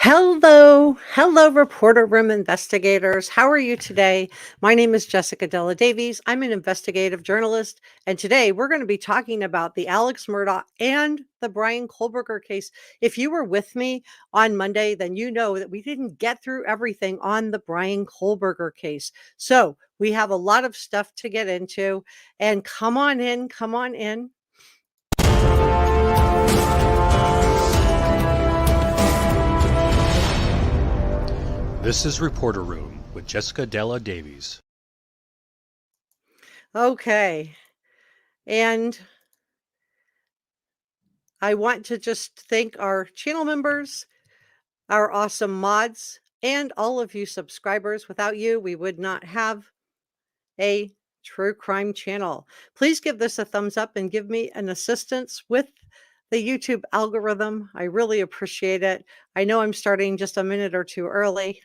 Hello, reporter room investigators. How are you today? My name is Jessica Della Davies. I'm an investigative journalist, and today we're going to be talking about the Alex Murdaugh and the Bryan Kohberger case. If you were with me on Monday, then you know that we didn't get through everything on the Bryan Kohberger case. So we have a lot of stuff to get into, and come on in, come on in. This is Reporter Room with Jessica Della Davies. Okay. And I want to just thank our channel members, our awesome mods, and all of you subscribers. Without you, we would not have a true crime channel. Please give this a thumbs up and give me an assistance with the YouTube algorithm. I really appreciate it. I know I'm starting just a minute or two early.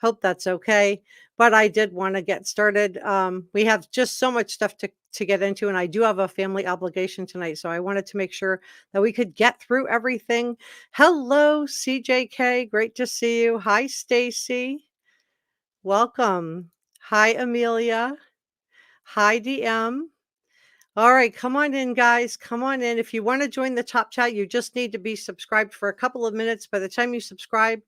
Hope that's okay. But I did want to get started. We have just so much stuff to get into, and I do have a family obligation tonight. So I wanted to make sure that we could get through everything. Hello, CJK. Great to see you. Hi, Stacy. Welcome. Hi, Amelia. Hi, DM. All right, come on in, guys. Come on in. If you want to join the top chat, you just need to be subscribed for a couple of minutes. By the time you subscribe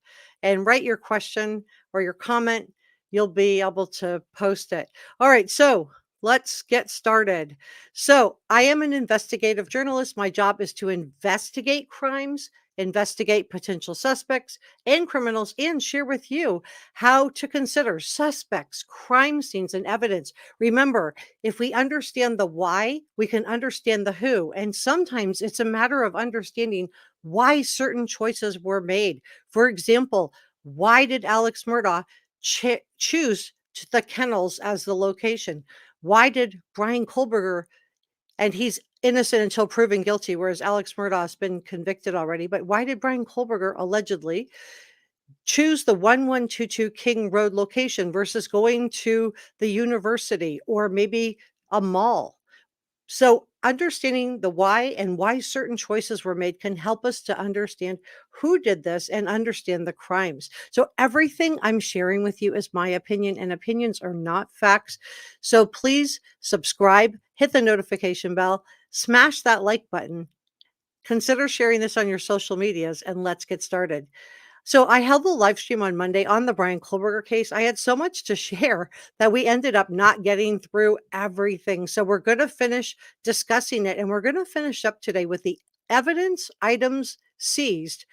and write your question or your comment, you'll be able to post it. All right, so let's get started. So I am an investigative journalist. My job is to investigate crimes, investigate potential suspects and criminals, and share with you how to consider suspects, crime scenes, and evidence. Remember, if we understand the why, we can understand the who. And sometimes it's a matter of understanding why certain choices were made. For example, why did Alex Murdaugh choose the kennels as the location? Why did Bryan Kohberger, and he's innocent until proven guilty, whereas Alex Murdaugh has been convicted already, but why did Bryan Kohberger allegedly choose the 1122 King Road location versus going to the university or maybe a mall? So understanding the why and why certain choices were made can help us to understand who did this and understand the crimes. So everything I'm sharing with you is my opinion, and opinions are not facts. So please subscribe, hit the notification bell, smash that like button, consider sharing this on your social medias, and let's get started. So I held a live stream on Monday on the Bryan Kohberger case. I had so much to share that we ended up not getting through everything. So we're going to finish discussing it, and we're going to finish up today with the evidence items seized.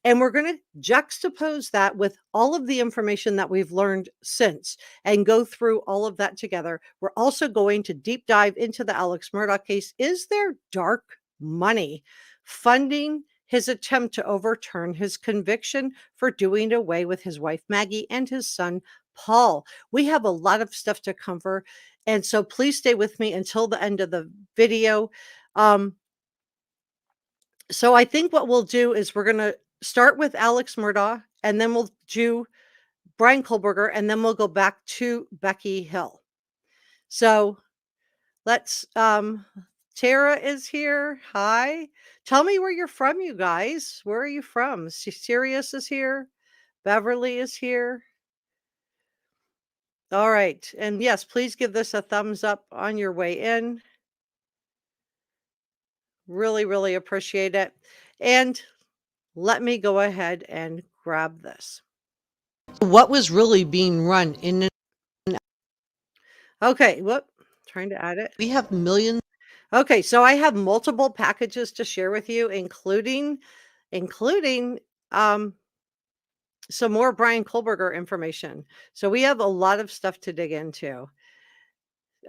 And we're going to juxtapose that with all of the information that we've learned since and go through all of that together. We're also going to deep dive into the Alex Murdaugh case. Is there dark money funding his attempt to overturn his conviction for doing away with his wife, Maggie, and his son, Paul? We have a lot of stuff to cover, and so please stay with me until the end of the video. So I think what we'll do is we're going to start with Alex Murdaugh, and then we'll do Bryan Kohberger, and then we'll go back to Becky Hill. So let's Tara is here. Hi. Tell me where you're from, you guys. Where are you from? Sirius is here. Beverly is here. All right. And yes, please give this a thumbs up on your way in. Really, really appreciate it. And let me go ahead and grab this. What was really being run in? Okay, whoop, trying to add it. We have millions. Okay, so I have multiple packages to share with you, including some more Bryan Kohberger information. So we have a lot of stuff to dig into.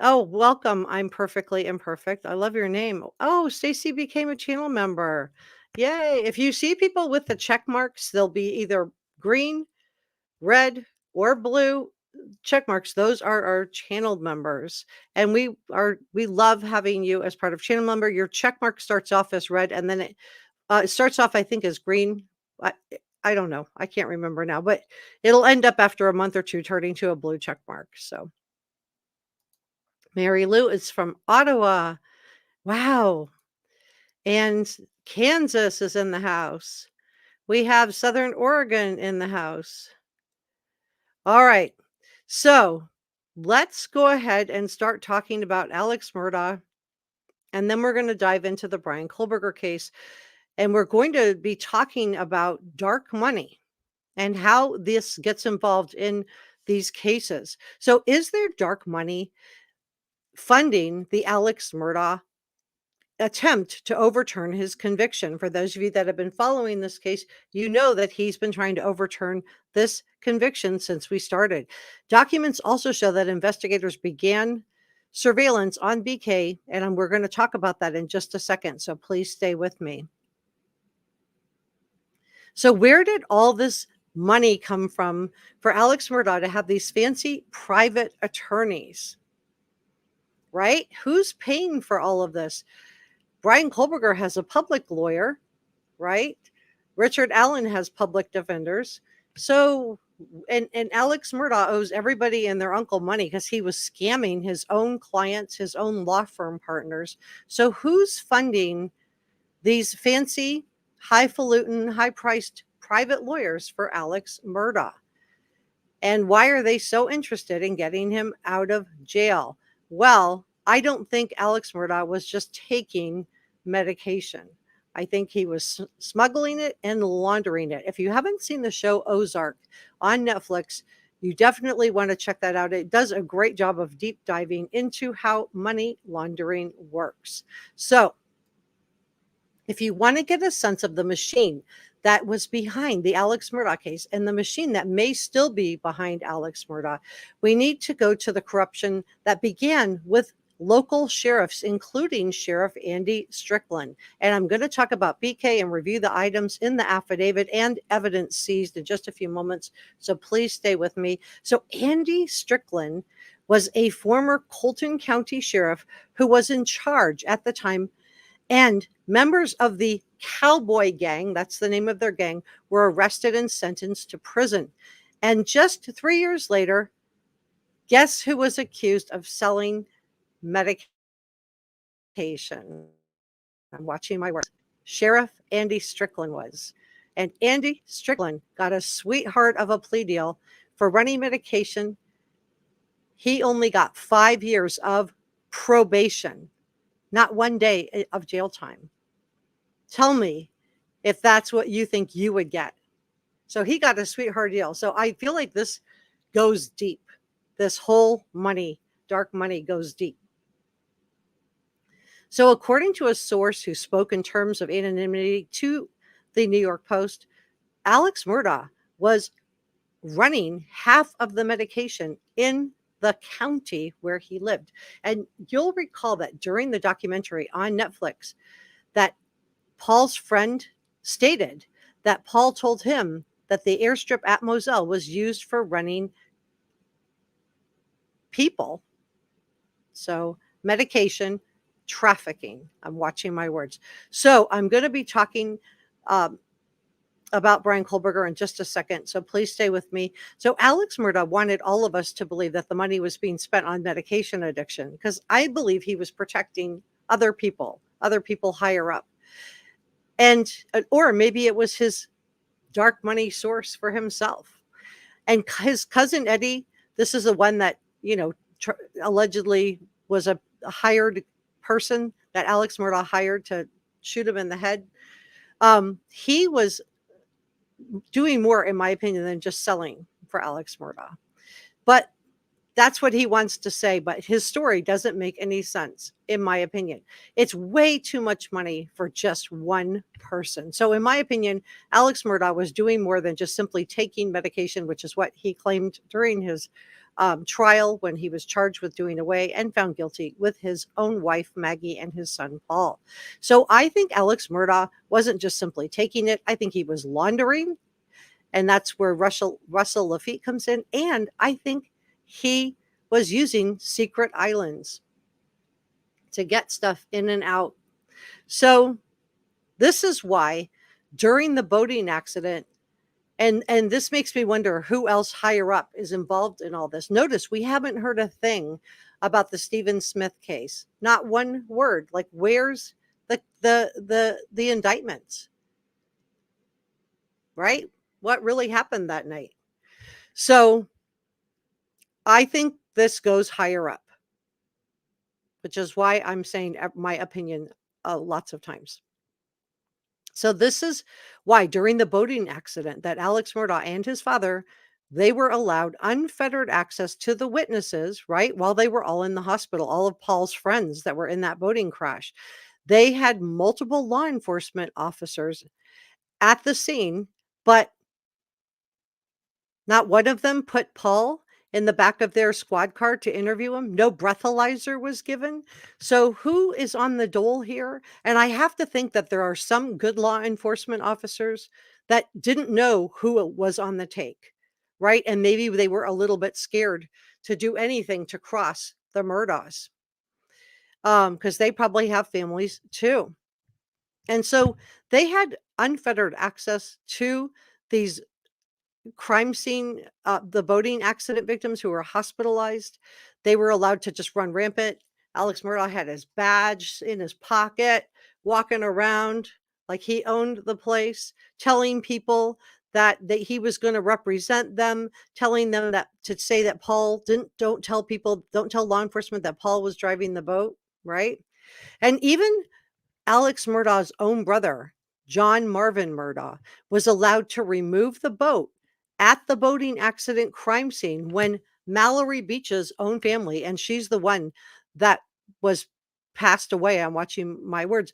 Oh, welcome. I'm perfectly imperfect. I love your name. Oh, Stacy became a channel member. Yay. If you see people with the check marks, they'll be either green, red, or blue check marks. Those are our channel members, and we love having you as part of channel member. Your check mark starts off as red, and then it starts off, I think, as green. I don't know. I can't remember now, but it'll end up after a month or two turning to a blue check mark. So Mary Lou is from Ottawa. Wow. And Kansas is in the house. We have Southern Oregon in the house. All right. So let's go ahead and start talking about Alex Murdaugh. And then we're going to dive into the Bryan Kohberger case. And we're going to be talking about dark money and how this gets involved in these cases. So, is there dark money funding the Alex Murdaugh attempt to overturn his conviction? For those of you that have been following this case, you know that he's been trying to overturn this conviction since we started. Documents also show that investigators began surveillance on BK, and we're going to talk about that in just a second. So, please stay with me. So, where did all this money come from for Alex Murdaugh to have these fancy private attorneys? Right? Who's paying for all of this? Bryan Kohberger has a public lawyer, right? Richard Allen has public defenders. So, and Alex Murdaugh owes everybody and their uncle money because he was scamming his own clients, his own law firm partners. So, who's funding these fancy, highfalutin, high-priced private lawyers for Alex Murdaugh? And why are they so interested in getting him out of jail? Well, I don't think Alex Murdaugh was just taking medication. I think he was smuggling it and laundering it. If you haven't seen the show Ozark on Netflix, you definitely want to check that out. It does a great job of deep diving into how money laundering works. So, if you want to get a sense of the machine that was behind the Alex Murdaugh case and the machine that may still be behind Alex Murdaugh, we need to go to the corruption that began with local sheriffs, including Sheriff Andy Strickland. And I'm going to talk about BK and review the items in the affidavit and evidence seized in just a few moments. So please stay with me. So Andy Strickland was a former Colton County sheriff who was in charge at the time, and members of the Cowboy Gang, that's the name of their gang, were arrested and sentenced to prison. And just 3 years later, guess who was accused of selling medication? I'm watching my words. Sheriff Andy Strickland was. And Andy Strickland got a sweetheart of a plea deal for running medication. He only got 5 years of probation, not 1 day of jail time. Tell me if that's what you think you would get. So he got a sweetheart deal. So I feel like this goes deep. This whole money, dark money, goes deep. So according to a source who spoke in terms of anonymity to the New York Post, Alex Murdaugh was running half of the medication in the county where he lived. And you'll recall that during the documentary on Netflix, that Paul's friend stated that Paul told him that the airstrip at Moselle was used for running people. So, medication, trafficking. I'm watching my words. So, I'm going to be talking about Bryan Kohberger in just a second. So, please stay with me. So, Alex Murdaugh wanted all of us to believe that the money was being spent on medication addiction because I believe he was protecting other people higher up. And or maybe it was his dark money source for himself. And his cousin Eddie, this is the one that, allegedly was a hired person that Alex Murdaugh hired to shoot him in the head. He was doing more, in my opinion, than just selling for Alex Murdaugh. But that's what he wants to say, but his story doesn't make any sense, in my opinion. It's way too much money for just one person. So, in my opinion, Alex Murdaugh was doing more than just simply taking medication, which is what he claimed during his trial when he was charged with doing away and found guilty with his own wife, Maggie, and his son, Paul. So, I think Alex Murdaugh wasn't just simply taking it. I think he was laundering, and that's where Russell Lafitte comes in. And I think he was using secret islands to get stuff in and out. So this is why during the boating accident, and this makes me wonder who else higher up is involved in all this. Notice we haven't heard a thing about the Stephen Smith case. Not one word. Like, where's the indictments? right? What really happened that night? So I think this goes higher up, which is why I'm saying my opinion lots of times. So this is why during the boating accident that Alex Murdaugh and his father, they were allowed unfettered access to the witnesses, right? While they were all in the hospital, all of Paul's friends that were in that boating crash. They had multiple law enforcement officers at the scene, but not one of them put Paul in the back of their squad car to interview him. No breathalyzer was given. So who is on the dole here? And I have to think that there are some good law enforcement officers that didn't know who was on the take, right? And maybe they were a little bit scared to do anything to cross the Murdaughs, because they probably have families too. And so they had unfettered access to these crime scene, the boating accident victims who were hospitalized. They were allowed to just run rampant. Alex Murdaugh had his badge in his pocket, walking around like he owned the place, telling people that he was going to represent them, telling them that to say that Paul don't tell people, don't tell law enforcement that Paul was driving the boat, right? And even Alex Murdaugh's own brother, John Marvin Murdaugh, was allowed to remove the boat at the boating accident crime scene when Mallory Beach's own family, and she's the one that was passed away. I'm watching my words.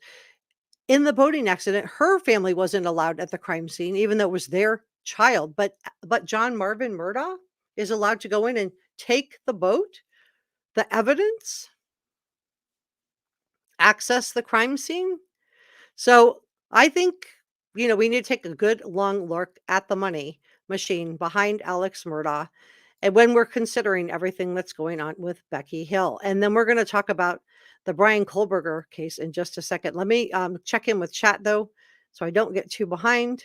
In the boating accident, her family wasn't allowed at the crime scene, even though it was their child. But John Marvin Murdaugh is allowed to go in and take the boat, the evidence, access the crime scene. So I think, we need to take a good long look at the money machine behind Alex Murdaugh. And when we're considering everything that's going on with Becky Hill, and then we're going to talk about the Bryan Kohberger case in just a second. Let me check in with chat though, so I don't get too behind.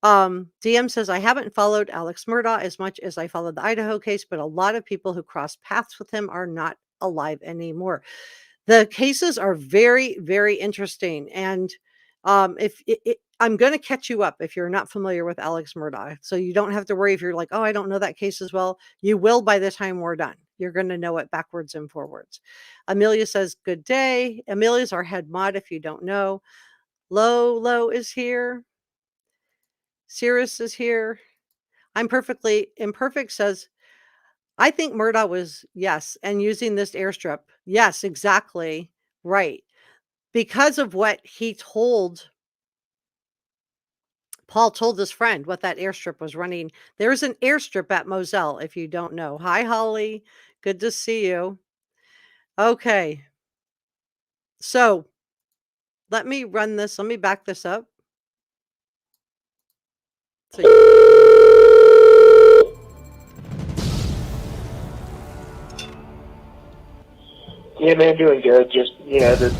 DM says, I haven't followed Alex Murdaugh as much as I followed the Idaho case, but a lot of people who crossed paths with him are not alive anymore. The cases are very, very interesting. And if I'm going to catch you up if you're not familiar with Alex Murdaugh. So you don't have to worry if you're like, oh, I don't know that case as well. You will by the time we're done. You're going to know it backwards and forwards. Amelia says, good day. Amelia's our head mod if you don't know. Lo is here. Cirrus is here. I'm perfectly imperfect says, I think Murdaugh was, yes, and using this airstrip. Yes, exactly. Right. Because of what he told, Paul told his friend what that airstrip was running. There's an airstrip at Moselle, if you don't know. Hi, Holly. Good to see you. Okay. So let me run this. Let me back this up. So Yeah, man, doing good. Just, the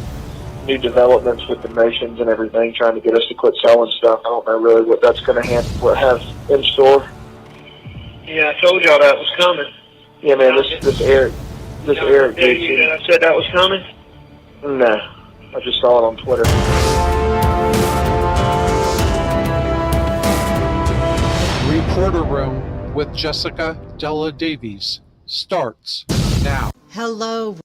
new developments with the motions and everything, trying to get us to quit selling stuff. I don't know really what that's going to have in store. Yeah, I told y'all that was coming. Yeah, man, this Eric dude, I said that was coming? No, I just saw it on Twitter. Reporter Room with Jessica Della Davies starts now. hello.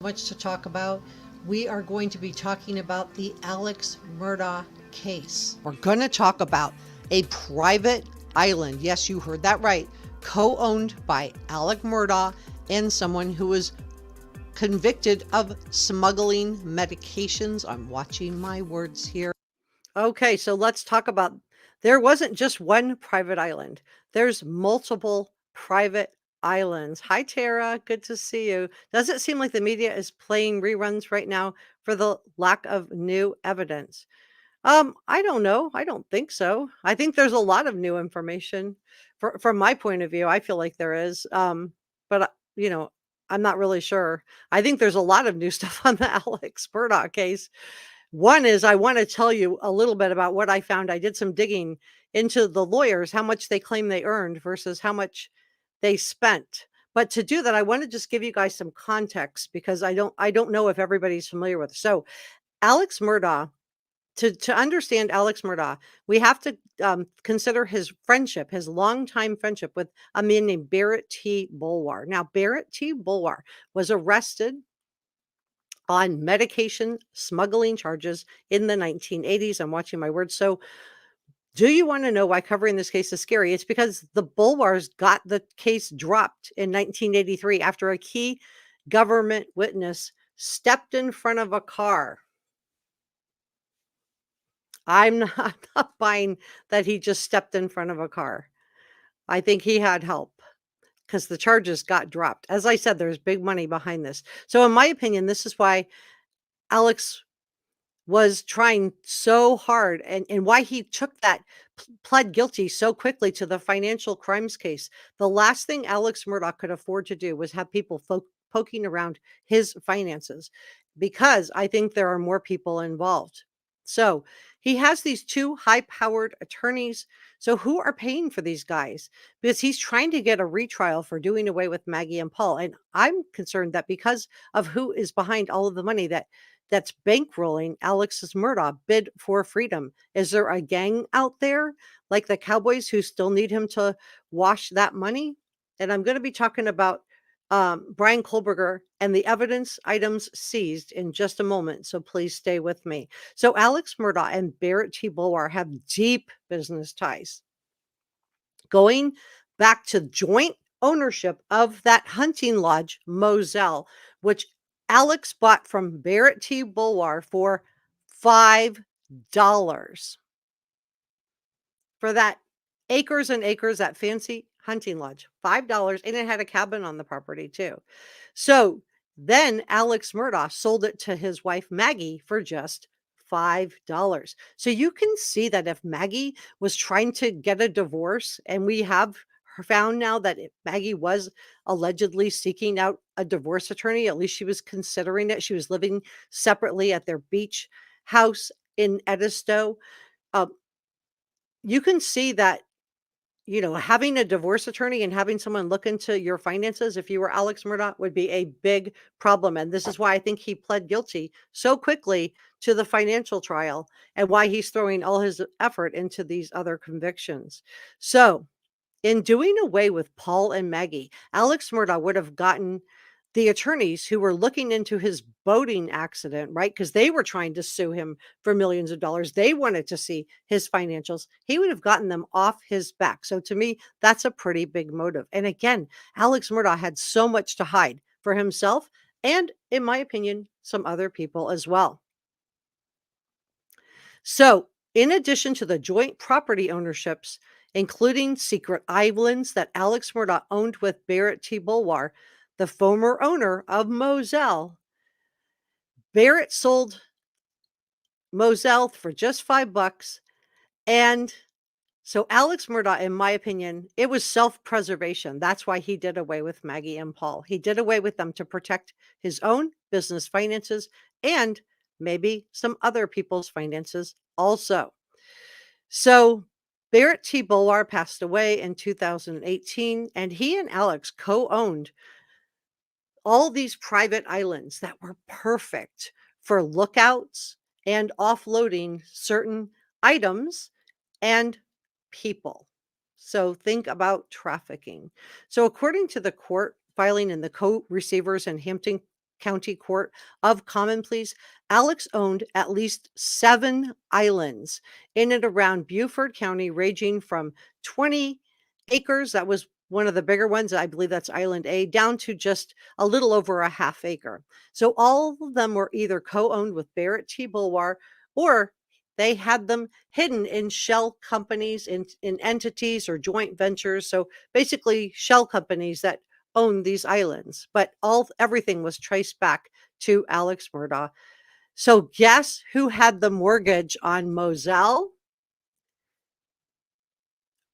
Much to talk about. We are going to be talking about the Alex Murdaugh case. We're going to talk about a private island. Yes, you heard that right. Co-owned by Alex Murdaugh and someone who was convicted of smuggling medications. I'm watching my words here. Okay, so let's talk about, there wasn't just one private island. There's multiple private islands. Hi, Tara. Good to see you. Does it seem like the media is playing reruns right now for the lack of new evidence? I don't know. I don't think so. I think there's a lot of new information from my point of view. I feel like there is. But I'm not really sure. I think there's a lot of new stuff on the Alex Murdaugh case. One is I want to tell you a little bit about what I found. I did some digging into the lawyers, how much they claim they earned versus how much they spent. But to do that, I want to just give you guys some context because I don't know if everybody's familiar with it. So Alex Murdaugh To understand Alex Murdaugh, we have to consider his friendship, his longtime friendship with a man named Barrett T. Bulwar. Now, Barrett T. Bulwar was arrested on medication smuggling charges in the 1980s. I'm watching my words. So, do you want to know why covering this case is scary? It's because the Bulwars got the case dropped in 1983 after a key government witness stepped in front of a car. I'm not, I'm not buying that he just stepped in front of a car. I think he had help because the charges got dropped. As I said, there's big money behind this. So, in my opinion, this is why Alex was trying so hard and why he took that pled guilty so quickly to the financial crimes case. The last thing Alex Murdaugh could afford to do was have people poking around his finances, because I think there are more people involved. So he has these two high-powered attorneys. So who are paying for these guys? Because he's trying to get a retrial for doing away with Maggie and Paul. And I'm concerned that because of who is behind all of the money that's bankrolling Alex's Murdaugh bid for freedom. Is there a gang out there like the Cowboys who still need him to wash that money? And I'm going to be talking about Bryan Kohberger and the evidence items seized in just a moment. So please stay with me. So Alex Murdaugh and Barrett T. Bulwar have deep business ties, going back to joint ownership of that hunting lodge, Moselle, which Alex bought from Barrett T. Bulwar for $5 for that acres and acres, that fancy hunting lodge. $5, and it had a cabin on the property too. So then Alex Murdaugh sold it to his wife Maggie for just $5. So you can see that if Maggie was trying to get a divorce, and we have found now that Maggie was allegedly seeking out a divorce attorney, at least she was considering it. She was living separately at their beach house in Edisto. Uh, you can see that, having a divorce attorney and having someone look into your finances, if you were Alex Murdaugh, would be a big problem. And this is why I think he pled guilty so quickly to the financial trial, and why he's throwing all his effort into these other convictions. So, in doing away with Paul and Maggie, Alex Murdaugh would have gotten the attorneys who were looking into his boating accident, right? Because they were trying to sue him for millions of dollars. They wanted to see his financials. He would have gotten them off his back. So to me, that's a pretty big motive. And again, Alex Murdaugh had so much to hide for himself and, in my opinion, some other people as well. So, in addition to the joint property ownerships, including secret islands that Alex Murdaugh owned with Barrett T. Bulwar, the former owner of Moselle, Barrett sold Moselle for just $5. And so Alex Murdaugh, in my opinion, it was self-preservation. That's why he did away with Maggie and Paul. He did away with them to protect his own business finances and maybe some other people's finances also. So Barrett T. Bulwar passed away in 2018, and he and Alex co-owned all these private islands that were perfect for lookouts and offloading certain items and people. So think about trafficking. So according to the court filing in the co-receivers in Hampton County Court of Common Pleas, Alex owned at least 7 islands in and around Beaufort County, ranging from 20 acres, that was one of the bigger ones, I believe that's Island A, down to just a little over a half acre. So all of them were either co-owned with Barrett T. Bulwar, or they had them hidden in shell companies, in entities or joint ventures. So basically shell companies that own these islands, but everything was traced back to Alex Murdaugh. So guess who had the mortgage on Moselle?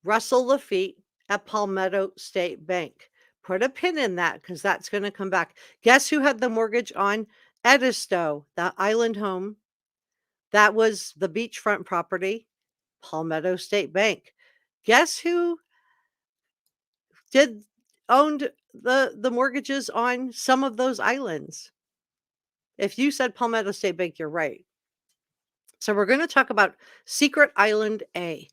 Russell Lafitte at Palmetto State Bank. Put a pin in that, because that's going to come back. Guess who had the mortgage on Edisto, the island home? That was the beachfront property, Palmetto State Bank. Guess who owned the mortgages on some of those islands? If you said Palmetto State Bank, you're right. So we're going to talk about Secret Island A.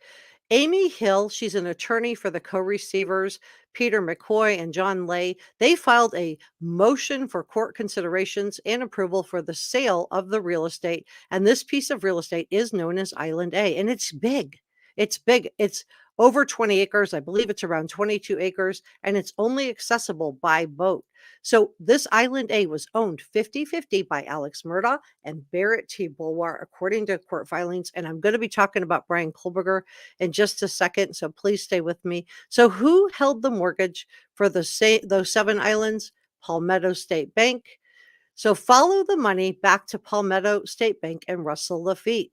Amy Hill, she's an attorney for the co-receivers, Peter McCoy and John Lay. They filed a motion for court considerations and approval for the sale of the real estate. And this piece of real estate is known as Island A. And it's big. It's big. It's over 20 acres. I believe it's around 22 acres. And it's only accessible by boat. So this Island A was owned 50-50 by Alex Murdaugh and Barrett T. Bulwar, according to court filings. And I'm going to be talking about Bryan Kohberger in just a second, so please stay with me. So who held the mortgage for those 7 islands? Palmetto State Bank. So follow the money back to Palmetto State Bank and Russell Lafitte.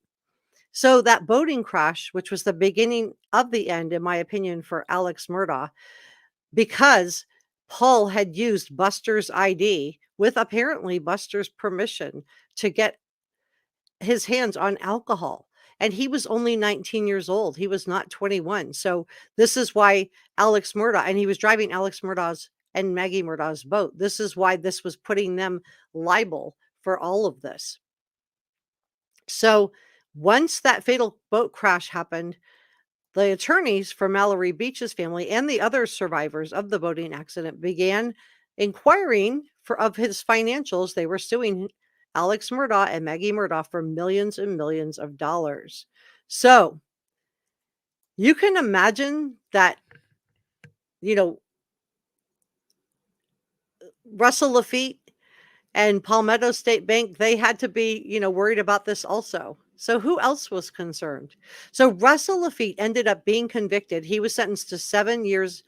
So that boating crash, which was the beginning of the end, in my opinion, for Alex Murdaugh, because Paul had used Buster's ID with apparently Buster's permission to get his hands on alcohol. And he was only 19 years old. He was not 21. So this is why Alex Murdaugh, and he was driving Alex Murdaugh's and Maggie Murdaugh's boat. This is why this was putting them liable for all of this. So once that fatal boat crash happened, the attorneys for Mallory Beach's family and the other survivors of the boating accident began inquiring of his financials. They were suing Alex Murdaugh and Maggie Murdaugh for millions and millions of dollars. So you can imagine that, Russell Lafitte and Palmetto State Bank, they had to be, worried about this also. So who else was concerned? So Russell Lafitte ended up being convicted. He was sentenced to 7 years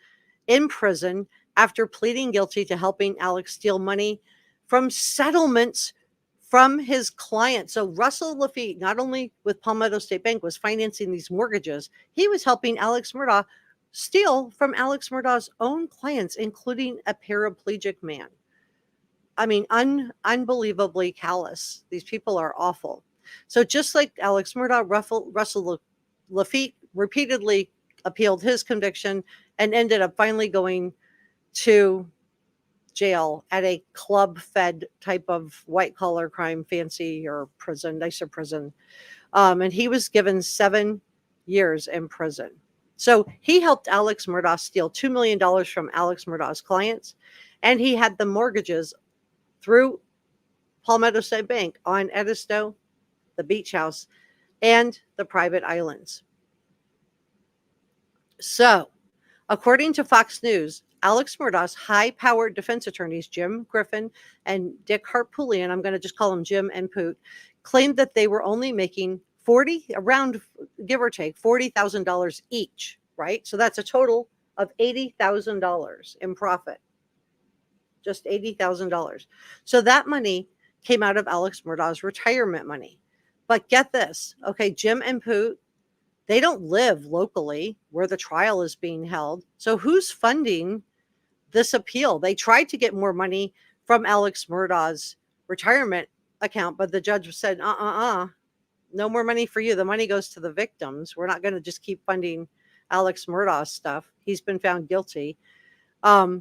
in prison after pleading guilty to helping Alex steal money from settlements from his client. So Russell Lafitte, not only with Palmetto State Bank, was financing these mortgages, he was helping Alex Murdaugh steal from Alex Murdaugh's own clients, including a paraplegic man. I mean, unbelievably callous. These people are awful. So just like Alex Murdaugh, Russell Lafitte repeatedly appealed his conviction and ended up finally going to jail at a club-fed type of white-collar crime, fancy or prison, nicer prison. And he was given 7 years in prison. So he helped Alex Murdaugh steal $2 million from Alex Murdaugh's clients, and he had the mortgages through Palmetto State Bank on Edisto, the beach house, and the private islands. So, according to Fox News, Alex Murdaugh's high-powered defense attorneys, Jim Griffin and Dick Harpootlian, I'm going to just call them Jim and Poot, claimed that they were only making around, give or take, $40,000 each, right? So that's a total of $80,000 in profit. Just $80,000. So that money came out of Alex Murdaugh's retirement money. But get this, okay, Jim and Poot, they don't live locally where the trial is being held. So who's funding this appeal? They tried to get more money from Alex Murdaugh's retirement account, but the judge said, no more money for you. The money goes to the victims. We're not going to just keep funding Alex Murdaugh's stuff. He's been found guilty. But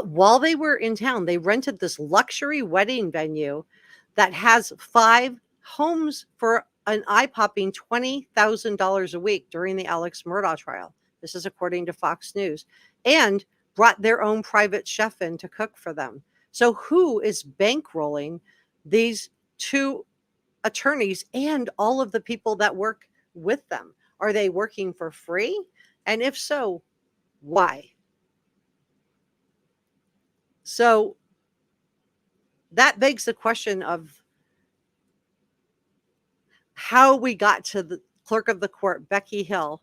while they were in town, they rented this luxury wedding venue that has 5 homes for an eye-popping $20,000 a week during the Alex Murdaugh trial. This is according to Fox News. And brought their own private chef in to cook for them. So who is bankrolling these 2 attorneys and all of the people that work with them? Are they working for free? And if so, why? So that begs the question of how we got to the clerk of the court, Becky Hill.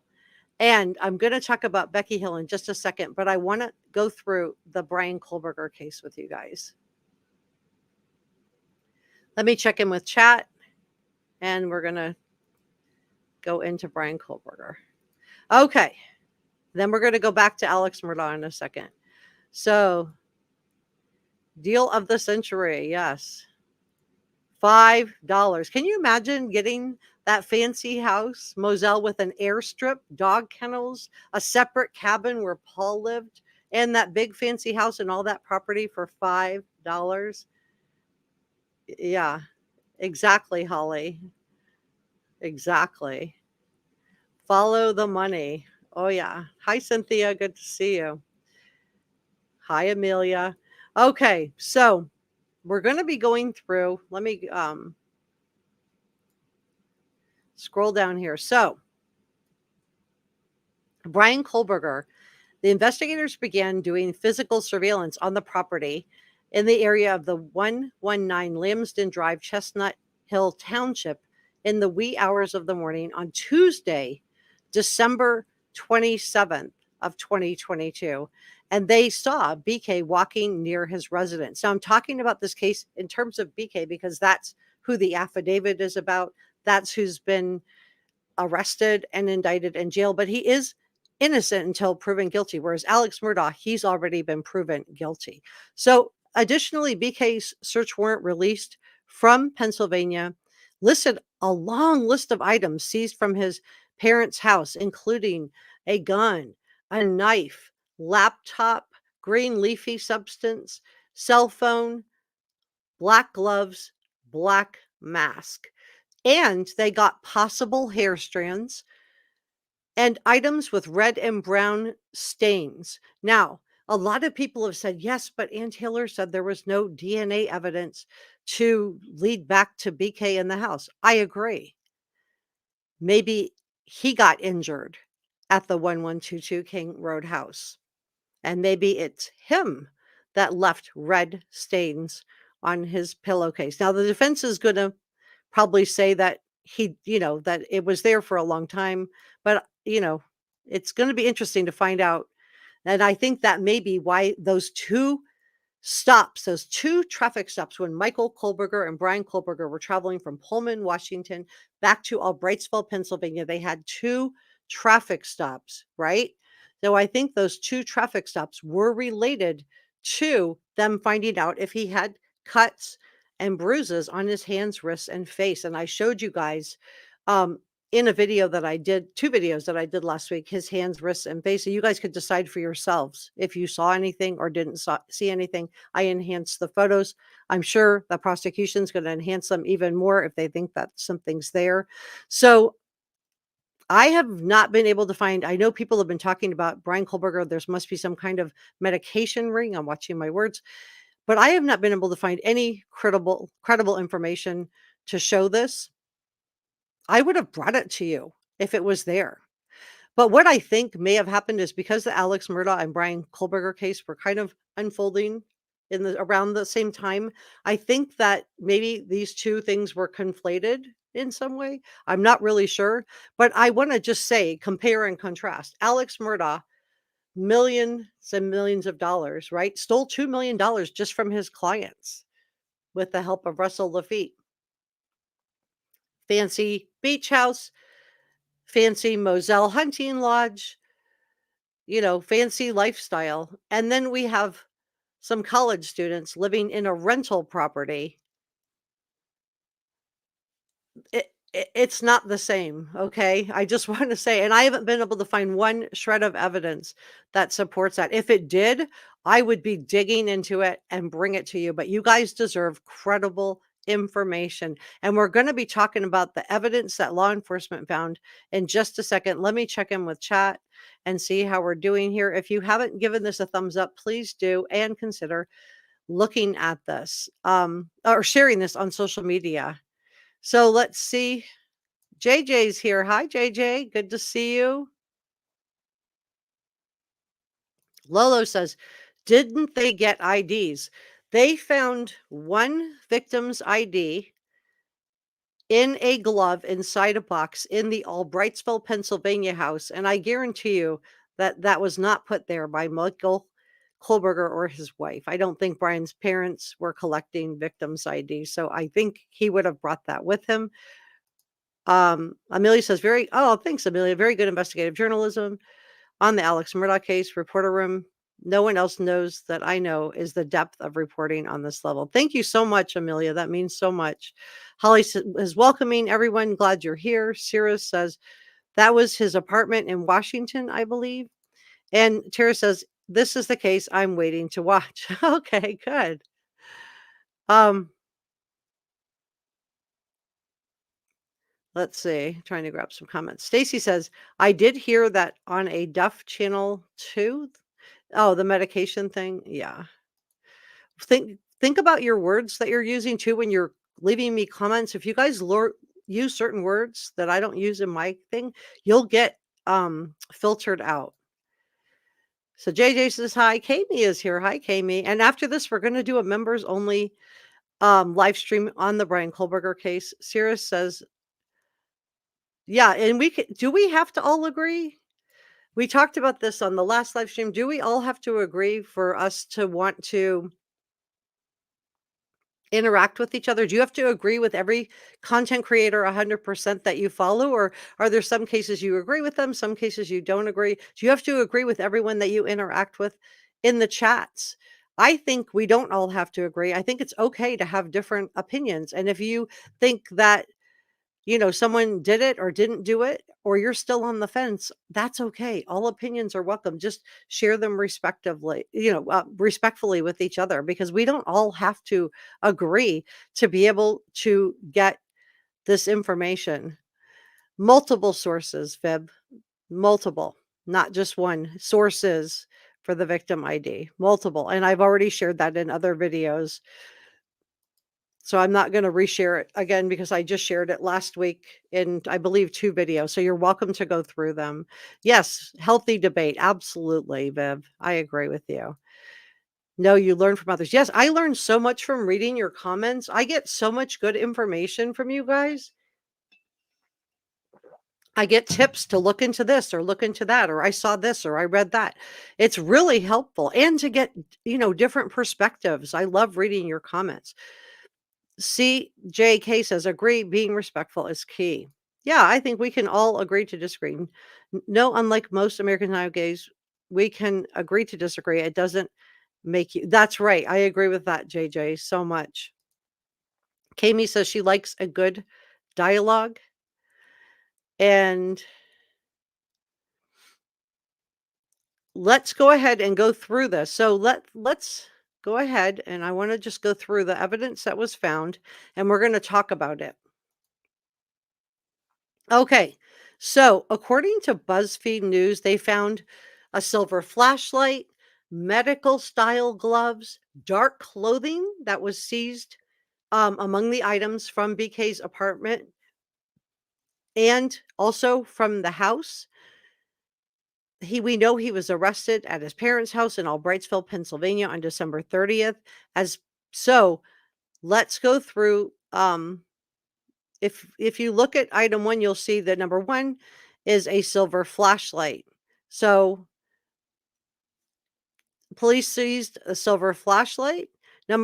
And I'm going to talk about Becky Hill in just a second, but I want to go through the Bryan Kohberger case with you guys. Let me check in with chat, and we're going to go into Bryan Kohberger. Okay. Then we're going to go back to Alex Murdaugh in a second. So, deal of the century, yes. $5. Can you imagine getting that fancy house, Moselle, with an airstrip, dog kennels, a separate cabin where Paul lived, and that big fancy house and all that property for $5? Yeah. Exactly, Holly. Exactly. Follow the money. Oh, yeah. Hi, Cynthia. Good to see you. Hi, Amelia. Okay, so we're going to be going through. Let me scroll down here. So, Bryan Kohberger, the investigators began doing physical surveillance on the property in the area of the 119 Lambsden Drive, Chestnut Hill Township in the wee hours of the morning on Tuesday, December 27th of 2022. And they saw BK walking near his residence. Now I'm talking about this case in terms of BK because that's who the affidavit is about. That's who's been arrested and indicted in jail, but he is innocent until proven guilty. Whereas Alex Murdaugh, he's already been proven guilty. So, additionally, BK's search warrant released from Pennsylvania listed a long list of items seized from his parents' house, including a gun, a knife, laptop, green leafy substance, cell phone, black gloves, black mask. And they got possible hair strands and items with red and brown stains. Now, a lot of people have said, yes, but Ann Taylor said there was no DNA evidence to lead back to BK in the house. I agree. Maybe he got injured at the 1122 King Road house. And maybe it's him that left red stains on his pillowcase. Now, the defense is going to probably say that that it was there for a long time, but it's going to be interesting to find out. And I think that may be why those two traffic stops, when Michael Kohberger and Bryan Kohberger were traveling from Pullman, Washington, back to Albrightsville, Pennsylvania, they had two traffic stops, right? So I think those two traffic stops were related to them finding out if he had cuts and bruises on his hands, wrists, and face. And I showed you guys in a video that I did, two videos that I did last week, his hands, wrists, and face. So you guys could decide for yourselves if you saw anything or didn't see anything. I enhanced the photos. I'm sure the prosecution's going to enhance them even more if they think that something's there. So I have not been able to find, I know people have been talking about Bryan Kohberger. There must be some kind of medication ring. I'm watching my words, but I have not been able to find any credible information to show this. I would have brought it to you if it was there. But what I think may have happened is because the Alex Murdaugh and Bryan Kohberger case were kind of unfolding around the same time, I think that maybe these two things were conflated in some way. I'm not really sure, but I want to just say, compare and contrast. Alex Murdaugh, millions and millions of dollars, right? Stole $2 million just from his clients with the help of Russell Lafitte. Fancy beach house, fancy Moselle hunting lodge, fancy lifestyle. And then we have some college students living in a rental property. It's not the same, okay? I just want to say, and I haven't been able to find one shred of evidence that supports that. If it did, I would be digging into it and bring it to you. But you guys deserve credible information. And we're going to be talking about the evidence that law enforcement found in just a second. Let me check in with chat and see how we're doing here. If you haven't given this a thumbs up, please do, and consider looking at this or sharing this on social media. So let's see. JJ's here. Hi, JJ. Good to see you. Lolo says, didn't they get IDs? They found one victim's ID in a glove inside a box in the Albrightsville, Pennsylvania house. And I guarantee you that that was not put there by Michael Kohberger or his wife. I don't think Brian's parents were collecting victims' ID. So I think he would have brought that with him. Amelia says, thanks, Amelia. Very good investigative journalism on the Alex Murdaugh case. Reporter room. No one else knows that I know is the depth of reporting on this level. Thank you so much, Amelia. That means so much. Holly is welcoming everyone. Glad you're here. Cirrus says that was his apartment in Washington, I believe. And Tara says, this is the case I'm waiting to watch. Okay, good. Let's see. Trying to grab some comments. Stacy says, I did hear that on a Duff channel too. Oh, the medication thing. Yeah. Think about your words that you're using too when you're leaving me comments. If you guys use certain words that I don't use in my thing, you'll get filtered out. So JJ says hi. Kami is here. Hi, Kami. And after this, we're going to do a members only live stream on the Bryan Kohberger case. Sirius says, yeah, and do we have to all agree? We talked about this on the last live stream. Do we all have to agree for us to want to interact with each other? Do you have to agree with every content creator 100% that you follow, or are there some cases you agree with them, some cases you don't agree? Do you have to agree with everyone that you interact with in the chats? I think we don't all have to agree. I think it's okay to have different opinions. And if you think that someone did it or didn't do it, or you're still on the fence, that's okay. All opinions are welcome. Just share them respectively, respectfully with each other, because we don't all have to agree to be able to get this information. Multiple sources, Fib, multiple, not just one. Sources for the victim ID, multiple. And I've already shared that in other videos. So I'm not going to reshare it again because I just shared it last week in, I believe, 2 videos. So you're welcome to go through them. Yes, healthy debate. Absolutely, Viv. I agree with you. No, you learn from others. Yes, I learned so much from reading your comments. I get so much good information from you guys. I get tips to look into this or look into that, or I saw this or I read that. It's really helpful. And to get, different perspectives. I love reading your comments. CJK says, agree, being respectful is key. Yeah, I think we can all agree to disagree. No, unlike most Americans nowadays, we can agree to disagree. It doesn't make you. That's right. I agree with that, JJ, so much. Kami says she likes a good dialogue. And let's go ahead and go through this. So let's go ahead, and I want to just go through the evidence that was found, and we're going to talk about it. Okay, so according to BuzzFeed News, they found a silver flashlight, medical style gloves, dark clothing that was seized among the items from BK's apartment and also from the house. We know he was arrested at his parents' house in Albrightsville, Pennsylvania on December 30th. Let's go through if you look at item 1, you'll see that number 1 is a silver flashlight. So police seized a silver flashlight.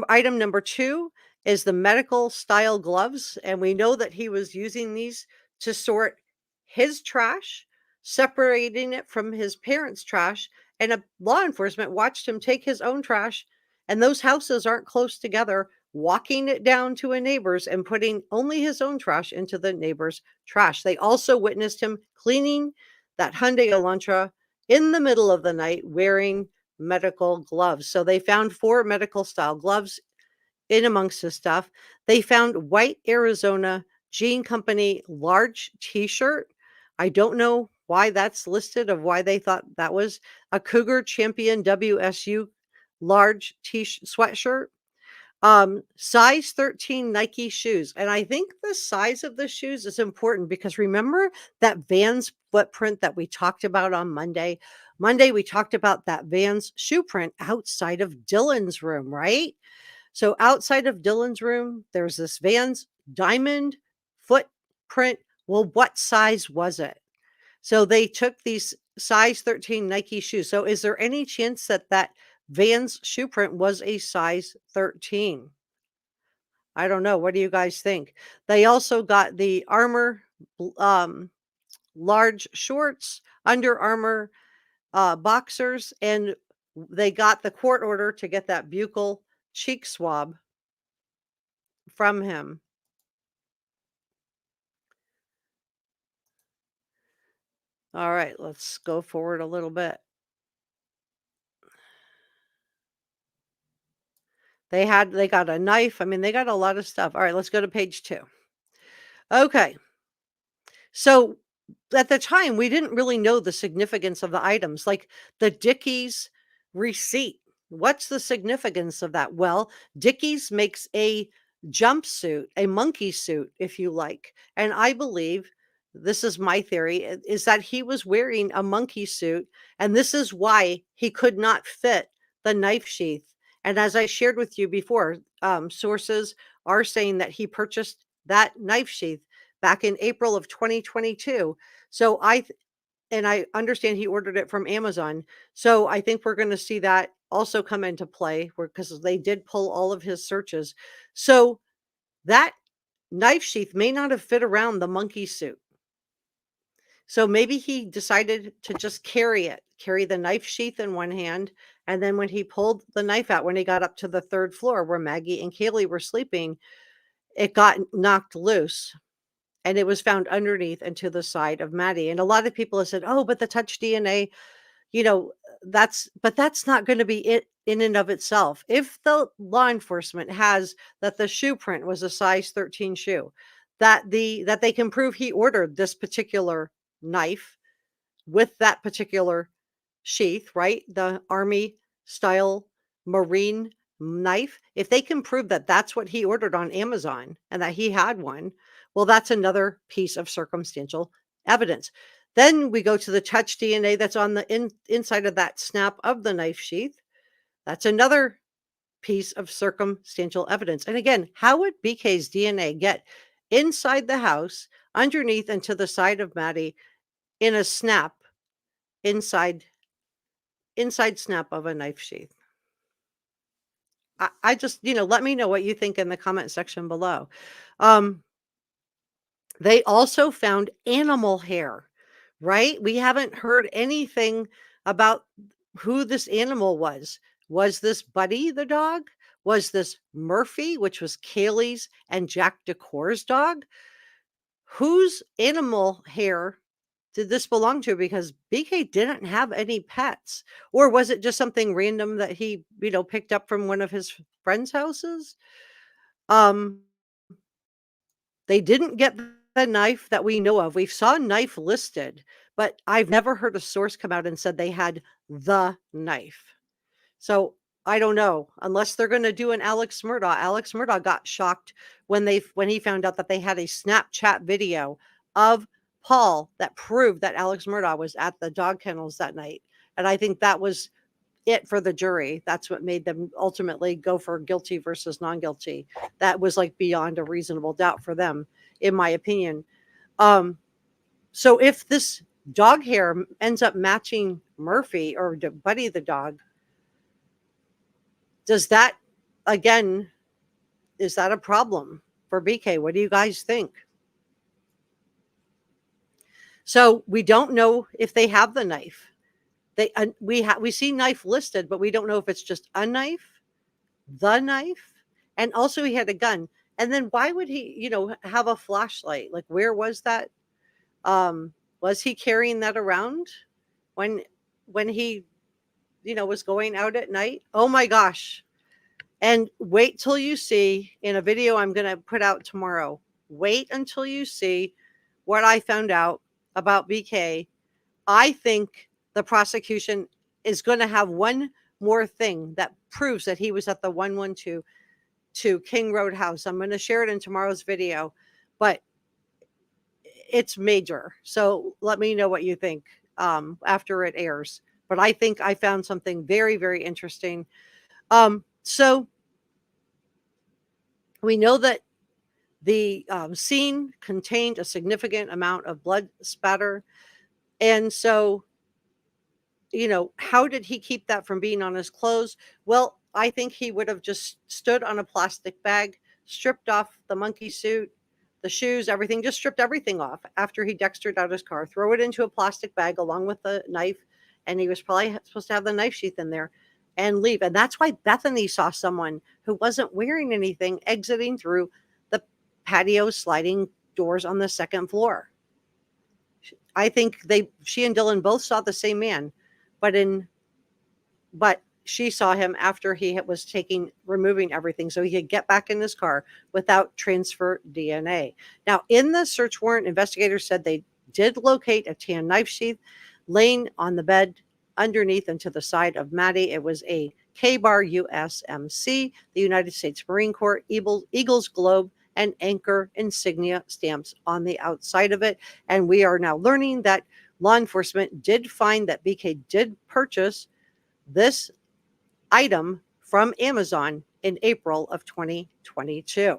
Item number 2 is the medical style gloves, and we know that he was using these to sort his trash, separating it from his parents' trash, and law enforcement watched him take his own trash, and those houses aren't close together, walking it down to a neighbor's and putting only his own trash into the neighbor's trash. They also witnessed him cleaning that Hyundai Elantra in the middle of the night wearing medical gloves. So they found 4 medical style gloves in amongst his stuff. They found white Arizona Jean Company large t-shirt. I don't know why that's listed, of why they thought that was a Cougar Champion WSU large sweatshirt. Size 13 Nike shoes. And I think the size of the shoes is important because remember that Vans footprint that we talked about on Monday? Monday, we talked about that Vans shoe print outside of Dylan's room, right? So outside of Dylan's room, there's this Vans diamond footprint. Well, what size was it? So they took these size 13 Nike shoes. So is there any chance that that Vans shoe print was a size 13? I don't know. What do you guys think? They also got the Armour large shorts, Under Armour boxers, and they got the court order to get that buccal cheek swab from him. All right, let's go forward a little bit. They got a knife. I mean, they got a lot of stuff. All right, let's go to page 2. Okay. So at the time, we didn't really know the significance of the items, like the Dickies receipt. What's the significance of that? Well, Dickies makes a jumpsuit, a monkey suit, if you like. And I believe this is my theory is that he was wearing a monkey suit, and this is why he could not fit the knife sheath. And as I shared with you before, sources are saying that he purchased that knife sheath back in April of 2022. So and I understand he ordered it from Amazon. So I think we're going to see that also come into play because they did pull all of his searches. So that knife sheath may not have fit around the monkey suit. So maybe he decided to just carry the knife sheath in one hand. And then when he pulled the knife out, when he got up to the third floor where Maggie and Kaylee were sleeping, it got knocked loose and it was found underneath and to the side of Maddie. And a lot of people have said, oh, but the touch DNA, you know, that's not going to be it in and of itself. If the law enforcement has that the shoe print was a size 13 shoe, that they can prove he ordered this particular knife with that particular sheath, right? The army style marine knife. If they can prove that that's what he ordered on Amazon and that he had one, well, that's another piece of circumstantial evidence. Then we go to the touch DNA that's on the inside of that snap of the knife sheath. That's another piece of circumstantial evidence. And again, how would BK's DNA get inside the house, underneath and to the side of Maddie in a snap inside snap of a knife sheath? I just, let me know what you think in the comment section below. They also found animal hair, right? We haven't heard anything about who this animal was. Was this Buddy the dog? Was this Murphy, which was Kaylee's and Jack DeCore's dog? Whose animal hair did this belong to? Because BK didn't have any pets. Or was it just something random that he, picked up from one of his friends' houses? They didn't get the knife that we know of. We saw knife listed, but I've never heard a source come out and said they had the knife. So I don't know, unless they're going to do an Alex Murdaugh. Alex Murdaugh got shocked when he found out that they had a Snapchat video of Paul that proved that Alex Murdaugh was at the dog kennels that night. And I think that was it for the jury. That's what made them ultimately go for guilty versus non-guilty. That was like beyond a reasonable doubt for them, in my opinion. So if this dog hair ends up matching Murphy or Buddy the dog, does that, again, is that a problem for BK? What do you guys think? So we don't know if they have the knife. We see knife listed, but we don't know if it's just a knife, the knife, and also he had a gun. And then why would he, have a flashlight? Like, where was that? Was he carrying that around when he, was going out at night? Oh my gosh. And wait till you see in a video I'm going to put out tomorrow. Wait until you see what I found out about BK. I think the prosecution is going to have one more thing that proves that he was at the 112 King Road house. I'm going to share it in tomorrow's video, but it's major. So let me know what you think after it airs. But I think I found something very, very interesting. So we know that the scene contained a significant amount of blood spatter. And so, how did he keep that from being on his clothes? Well, I think he would have just stood on a plastic bag, stripped off the monkey suit, the shoes, everything, just stripped everything off after he dextered out his car, throw it into a plastic bag along with the knife. And he was probably supposed to have the knife sheath in there and leave. And that's why Bethany saw someone who wasn't wearing anything exiting through the patio sliding doors on the second floor. I think she and Dylan both saw the same man, but she saw him after he was removing everything so he could get back in his car without transfer DNA. Now, in the search warrant, investigators said they did locate a tan knife sheath laying on the bed underneath and to the side of Maddie. It was a K-bar USMC, the United States Marine Corps Eagles Globe and Anchor insignia stamps on the outside of it. And we are now learning that law enforcement did find that BK did purchase this item from Amazon in April of 2022.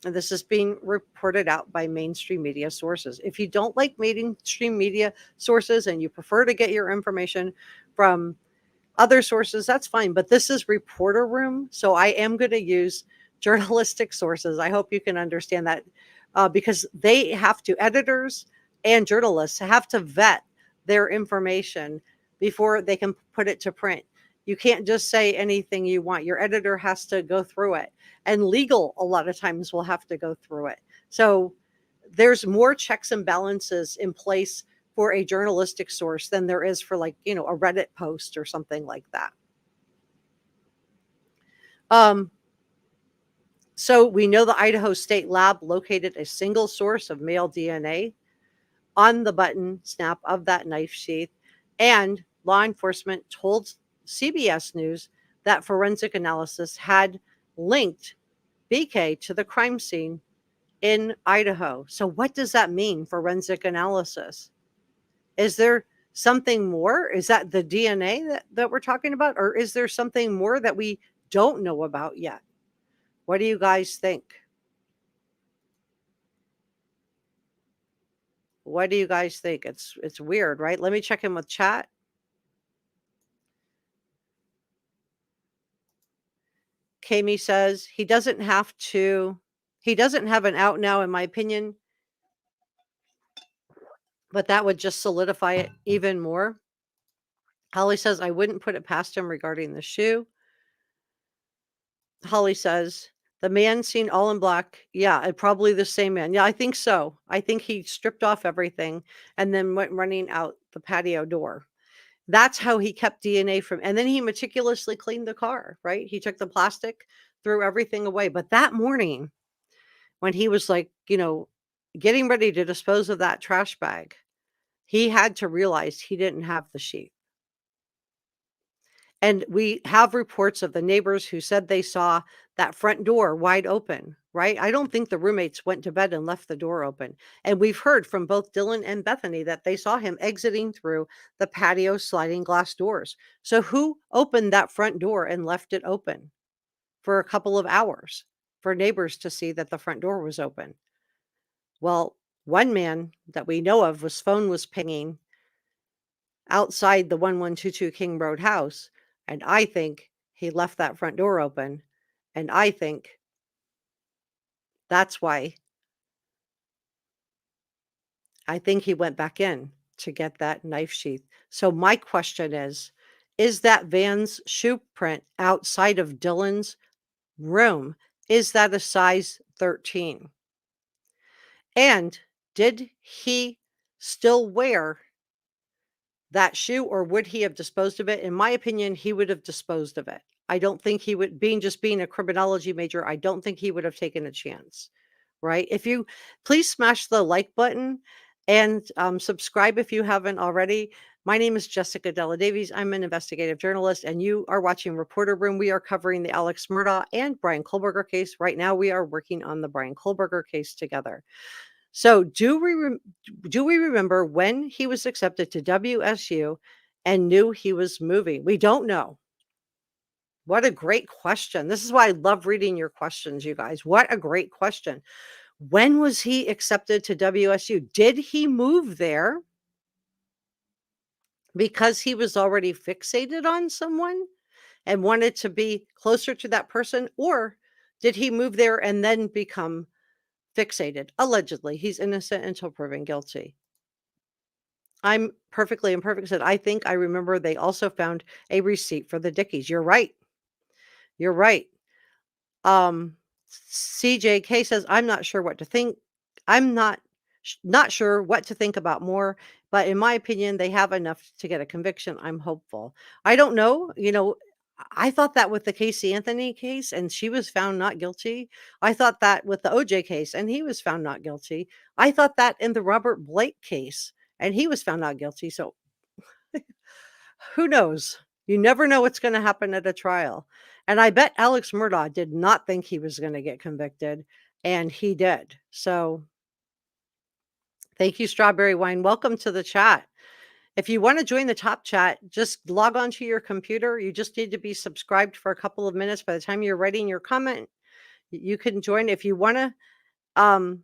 And this is being reported out by mainstream media sources. If you don't like mainstream media sources and you prefer to get your information from other sources, that's fine. But this is Reporter Room, so I am going to use journalistic sources. I hope you can understand that because they have to, editors and journalists have to vet their information before they can put it to print. You can't just say anything you want. Your editor has to go through it. And legal, a lot of times, will have to go through it. So there's more checks and balances in place for a journalistic source than there is for, like, a Reddit post or something like that. So we know the Idaho State Lab located a single source of male DNA on the button snap of that knife sheath. And law enforcement told CBS News that forensic analysis had linked BK to the crime scene in Idaho. So what does that mean, forensic analysis? Is there something more? Is that the DNA that we're talking about? Or is there something more that we don't know about yet? What do you guys think? What do you guys think? It's weird, right? Let me check in with chat. Kami says he doesn't have an out now, in my opinion, but that would just solidify it even more. Holly says, I wouldn't put it past him regarding the shoe. Holly says, the man seen all in black. Yeah, and probably the same man. Yeah, I think so. I think he stripped off everything and then went running out the patio door. That's how he kept DNA from, and then he meticulously cleaned the car, right? He took the plastic, threw everything away. But that morning, when he was like, getting ready to dispose of that trash bag, he had to realize he didn't have the sheath. And we have reports of the neighbors who said they saw that front door wide open, right? I don't think the roommates went to bed and left the door open. And we've heard from both Dylan and Bethany that they saw him exiting through the patio sliding glass doors. So who opened that front door and left it open for a couple of hours for neighbors to see that the front door was open? Well, one man that we know of, his phone was pinging outside the 1122 King Road house. And I think he left that front door open. And I think that's why I think he went back in to get that knife sheath. So my question is that Van's shoe print outside of Dylan's room, is that a size 13? And did he still wear that shoe, or would he have disposed of it? In my opinion, he would have disposed of it. I don't think he would, being a criminology major, I don't think he would have taken a chance, right? If you please smash the like button and subscribe if you haven't already. My name is Jessica Della Davies. I'm an investigative journalist, and you are watching Reporter Room. We are covering the Alex Murdaugh and Bryan Kohberger case. Right now, we are working on the Bryan Kohberger case together. So do we remember when he was accepted to WSU and knew he was moving? We don't know. What a great question. This is why I love reading your questions, you guys. What a great question. When was he accepted to WSU? Did he move there because he was already fixated on someone and wanted to be closer to that person? Or did he move there and then become fixated? Allegedly, he's innocent until proven guilty. I'm perfectly imperfect said, I think I remember they also found a receipt for the Dickies. You're right. You're right. CJK says, I'm not sure what to think. I'm not sure what to think about more But in my opinion, they have enough to get a conviction. I'm hopeful. I don't know. I thought that with the Casey Anthony case, and she was found not guilty. I thought that with the OJ case, and he was found not guilty. I thought that in the Robert Blake case, and he was found not guilty. So who knows? You never know what's going to happen at a trial. And I bet Alex Murdaugh did not think he was going to get convicted, and he did. So thank you, Strawberry Wine. Welcome to the chat. If you want to join the top chat, just log on to your computer. You just need to be subscribed for a couple of minutes. By the time you're writing your comment, you can join. If you want to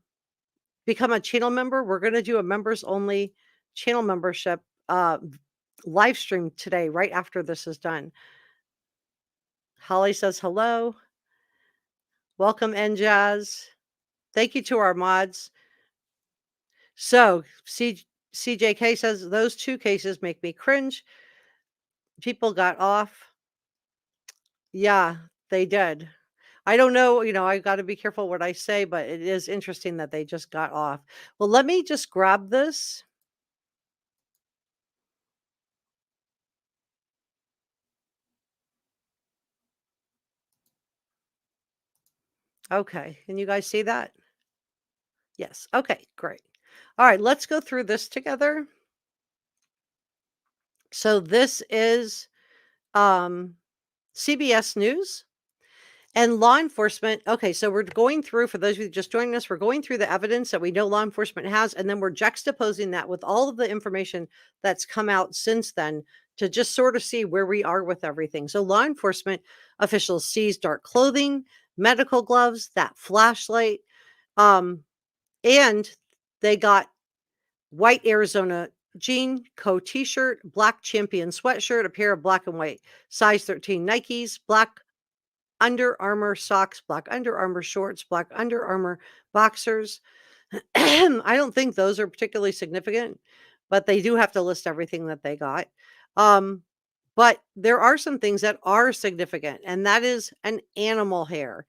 become a channel member, we're going to do a members only channel membership live stream today, right after this is done. Holly says hello. Welcome, NJazz. Thank you to our mods. So CJK says those two cases make me cringe. People got off. Yeah, they did. I don't know, I got to be careful what I say, but it is interesting that they just got off. Well, let me just grab this. Okay, can you guys see that? Yes. Okay, great. All right, let's go through this together. So this is CBS News and law enforcement. Okay, so we're going through, for those of you just joining us, we're going through the evidence that we know law enforcement has, and then we're juxtaposing that with all of the information that's come out since then to just sort of see where we are with everything. So law enforcement officials seized dark clothing, medical gloves, that flashlight, and they got white Arizona jean, t-shirt, black Champion sweatshirt, a pair of black and white size 13 Nikes, black Under Armour socks, black Under Armour shorts, black Under Armour boxers. I don't think those are particularly significant, but they do have to list everything that they got. But there are some things that are significant, and that is an animal hair.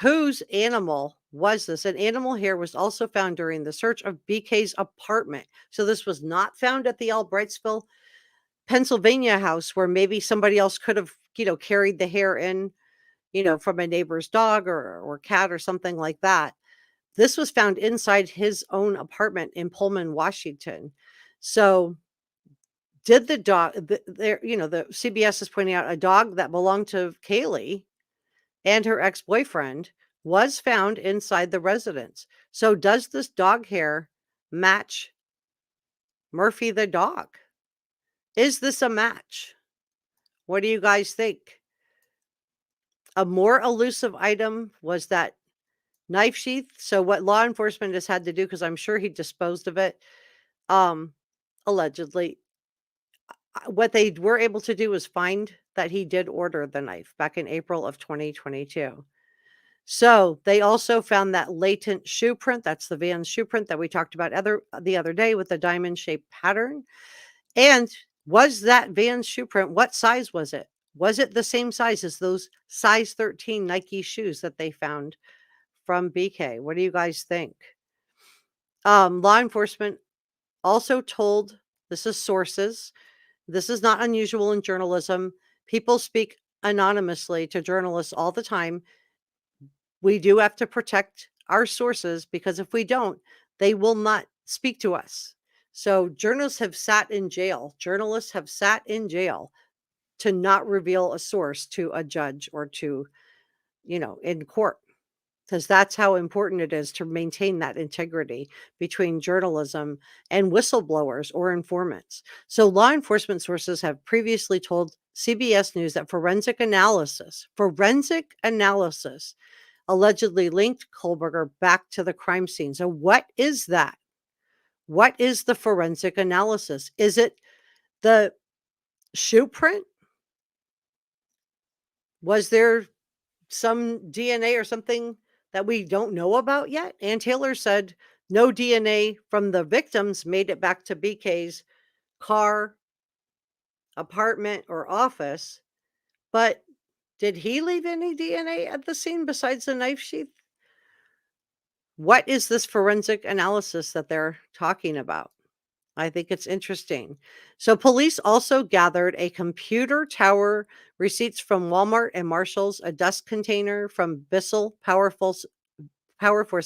Whose animal was this? An animal hair was also found during the search of BK's apartment. So this was not found at the Albrightsville, Pennsylvania house where maybe somebody else could have, carried the hair in, from a neighbor's dog or cat or something like that. This was found inside his own apartment in Pullman, Washington. So did the dog, the CBS is pointing out a dog that belonged to Kaylee and her ex-boyfriend was found inside the residence. So does this dog hair match Murphy the dog? Is this a match? What do you guys think? A more elusive item was that knife sheath. So what law enforcement has had to do, because I'm sure he disposed of it, allegedly, what they were able to do was find that he did order the knife back in April of 2022. So they also found that latent shoe print. That's the Vans shoe print that we talked about the other day with the diamond shaped pattern. And was that Vans shoe print, what size was it? Was it the same size as those size 13 Nike shoes that they found from BK? What do you guys think? Law enforcement also told, this is sources, this is not unusual in journalism. People speak anonymously to journalists all the time. We do have to protect our sources, because if we don't, they will not speak to us. So journalists have sat in jail. Journalists have sat in jail to not reveal a source to a judge or to, in court, because that's how important it is to maintain that integrity between journalism and whistleblowers or informants. So law enforcement sources have previously told CBS News that forensic analysis allegedly linked Kohberger back to the crime scene. So what is that? What is the forensic analysis? Is it the shoe print? Was there some DNA or something that we don't know about yet? Ann Taylor said no DNA from the victims made it back to BK's car, apartment, or office. But did he leave any DNA at the scene besides the knife sheath? What is this forensic analysis that they're talking about? I think it's interesting. So police also gathered a computer tower, receipts from Walmart and Marshall's, a dust container from Bissell Power Force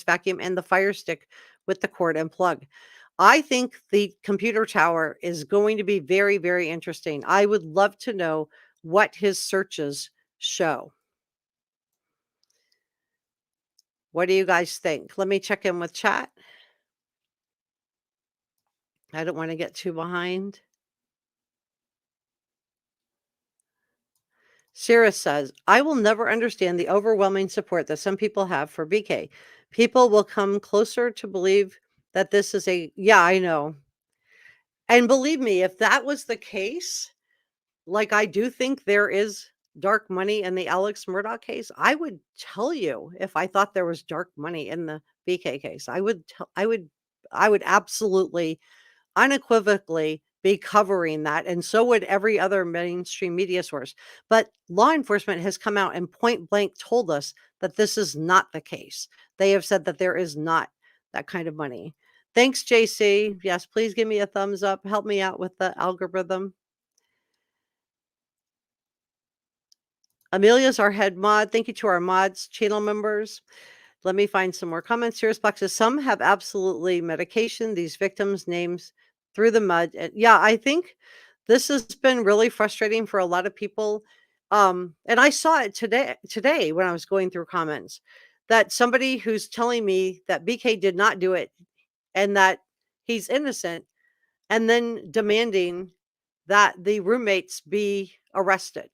vacuum, and the fire stick with the cord and plug. I think the computer tower is going to be very, very interesting. I would love to know what his searches show. What do you guys think? Let me check in with chat. I don't want to get too behind. Sarah says, I will never understand the overwhelming support that some people have for BK. People will come closer to believe that this is yeah, I know. And believe me, if that was the case, like I do think there is dark money in the Alex Murdaugh case, I would tell you if I thought there was dark money in the BK case. I would absolutely unequivocally be covering that, and so would every other mainstream media source. But law enforcement has come out and point blank told us that this is not the case. They have said that there is not that kind of money. Thanks, JC. Yes, please give me a thumbs up. Help me out with the algorithm. Amelia's our head mod. Thank you to our mods, channel members. Let me find some more comments here. Boxes. Some have absolutely medication. These victims' names through the mud. And yeah, I think this has been really frustrating for a lot of people. And I saw it today when I was going through comments, that somebody who's telling me that BK did not do it and that he's innocent, and then demanding that the roommates be arrested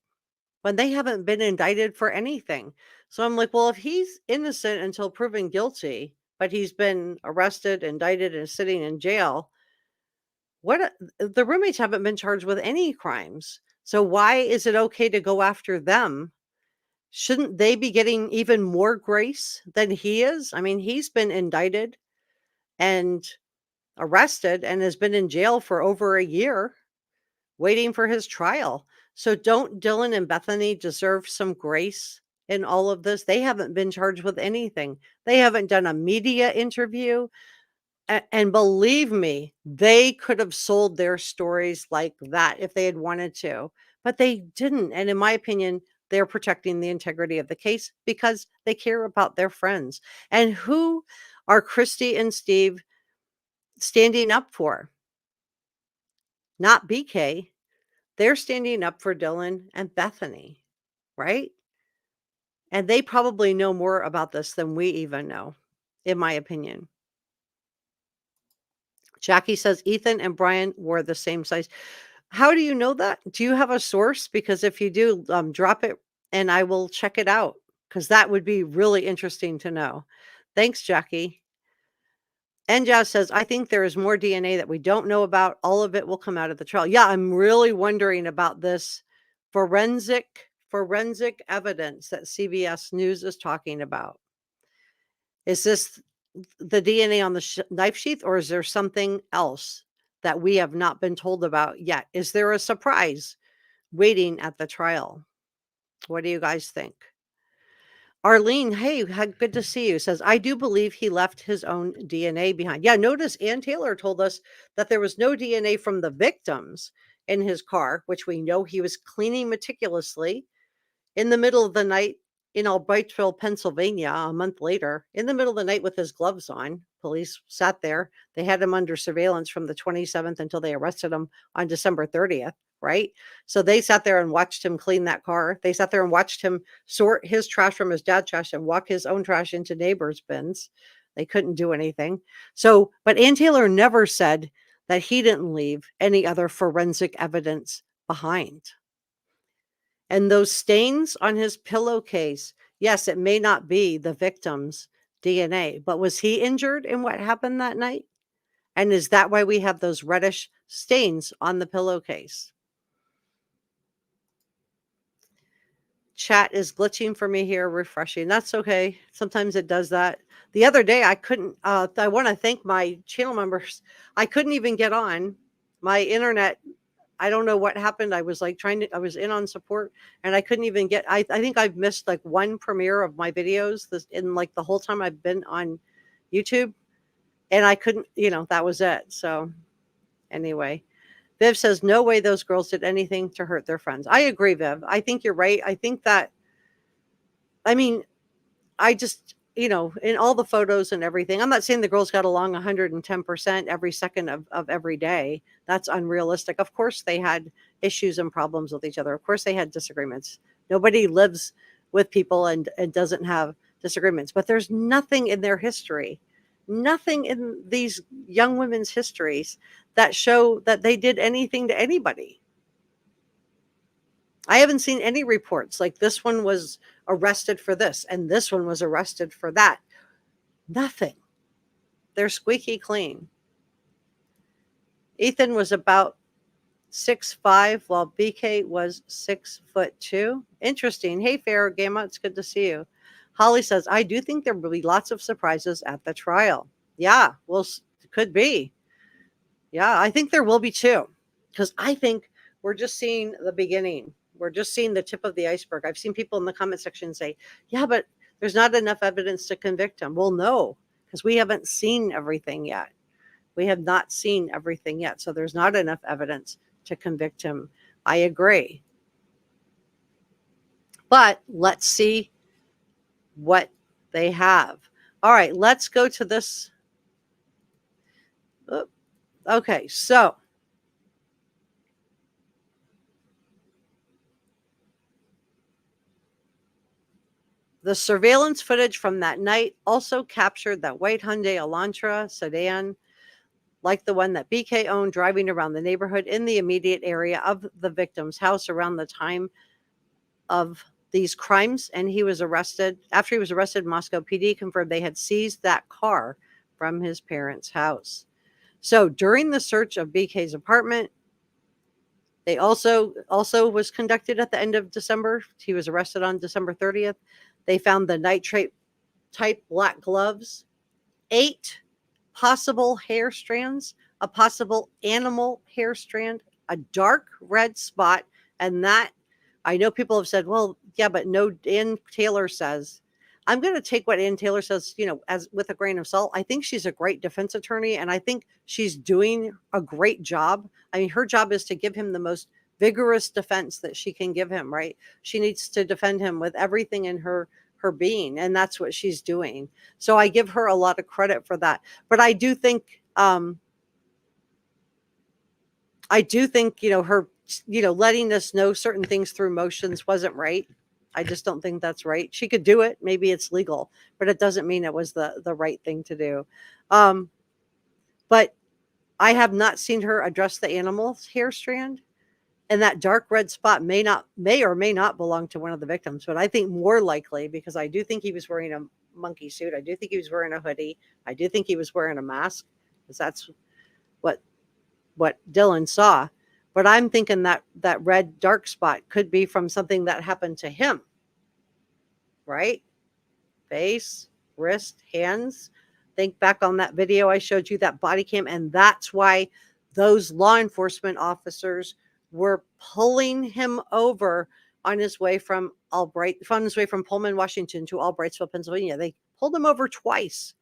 when they haven't been indicted for anything. So I'm like, well, if he's innocent until proven guilty, but he's been arrested, indicted, and sitting in jail, the roommates haven't been charged with any crimes. So why is it okay to go after them? Shouldn't they be getting even more grace than he is? I mean, he's been indicted and arrested and has been in jail for over a year waiting for his trial. So don't Dylan and Bethany deserve some grace in all of this? They haven't been charged with anything. They haven't done a media interview. And believe me, they could have sold their stories like that if they had wanted to, but they didn't. And in my opinion, they're protecting the integrity of the case because they care about their friends. And who are Christy and Steve standing up for? Not BK. They're standing up for Dylan and Bethany, right? And they probably know more about this than we even know, in my opinion. Jackie says Ethan and Brian were the same size. How do you know that? Do you have a source? Because if you do, drop it and I will check it out, because that would be really interesting to know. Thanks, Jackie. And Jazz says, I think there is more DNA that we don't know about. All of it will come out of the trial. Yeah, I'm really wondering about this forensic evidence that CBS News is talking about. Is this the DNA on the knife sheath, or is there something else that we have not been told about yet? Is there a surprise waiting at the trial? What do you guys think? Arlene, hey, good to see you, says, I do believe he left his own DNA behind. Yeah, notice Ann Taylor told us that there was no DNA from the victims in his car, which we know he was cleaning meticulously in the middle of the night in Albrightsville, Pennsylvania, a month later, in the middle of the night with his gloves on. Police sat there. They had him under surveillance from the 27th until they arrested him on December 30th. Right? So they sat there and watched him clean that car. They sat there and watched him sort his trash from his dad's trash and walk his own trash into neighbors' bins. They couldn't do anything. So, but Ann Taylor never said that he didn't leave any other forensic evidence behind. And those stains on his pillowcase, yes, it may not be the victim's DNA, but was he injured in what happened that night? And is that why we have those reddish stains on the pillowcase? Chat is glitching for me here, refreshing. That's okay. Sometimes it does that. The other day, I couldn't, I want to thank my channel members. I couldn't even get on my internet. I don't know what happened. I was like I was in on support and I couldn't even get, I think I've missed like one premiere of my videos in like the whole time I've been on YouTube, and I couldn't, that was it. So anyway. Viv says, no way those girls did anything to hurt their friends. I agree, Viv. I think you're right. I think that, I mean, I just, in all the photos and everything, I'm not saying the girls got along 110% every second of every day. That's unrealistic. Of course, they had issues and problems with each other. Of course, they had disagreements. Nobody lives with people and doesn't have disagreements. But there's nothing in their history, nothing in these young women's histories that show that they did anything to anybody. I haven't seen any reports like this one was arrested for this and this one was arrested for that. Nothing. They're squeaky clean. Ethan was about 6'5", while BK was 6'2". Interesting. Hey, Farrah Gamma, it's good to see you. Holly says, I do think there will be lots of surprises at the trial. Yeah, well, could be. Yeah, I think there will be too, because I think we're just seeing the beginning. We're just seeing the tip of the iceberg. I've seen people in the comment section say, yeah, but there's not enough evidence to convict him. Well, no, because we haven't seen everything yet. We have not seen everything yet. So there's not enough evidence to convict him. I agree. But let's see what they have. All right, let's go to this. Okay, so the surveillance footage from that night also captured that white Hyundai Elantra sedan, like the one that BK owned, driving around the neighborhood in the immediate area of the victim's house around the time of these crimes. And he was arrested. After he was arrested, Moscow PD confirmed they had seized that car from his parents' house. So during the search of BK's apartment, they also was conducted at the end of December. He was arrested on December 30th. They found the nitrate type black gloves, 8 possible hair strands, a possible animal hair strand, a dark red spot. And that, I know people have said, well, yeah, but no, Ann Taylor says, I'm going to take what Ann Taylor says, as with a grain of salt. I think she's a great defense attorney, and I think she's doing a great job. I mean, her job is to give him the most vigorous defense that she can give him, right? She needs to defend him with everything in her being, and that's what she's doing. So I give her a lot of credit for that. But I do think her letting us know certain things through motions wasn't right. I just don't think that's right. She could do it. Maybe it's legal, but it doesn't mean it was the right thing to do. But I have not seen her address the animal's hair strand. And that dark red spot may or may not belong to one of the victims. But I think more likely, because I do think he was wearing a monkey suit. I do think he was wearing a hoodie. I do think he was wearing a mask, because that's what Dylan saw. But I'm thinking that red dark spot could be from something that happened to him, right? Face, wrist, hands. Think back on that video I showed you, that body cam. And that's why those law enforcement officers were pulling him over on his way from Pullman, Washington to Albrightsville, Pennsylvania. They pulled him over twice.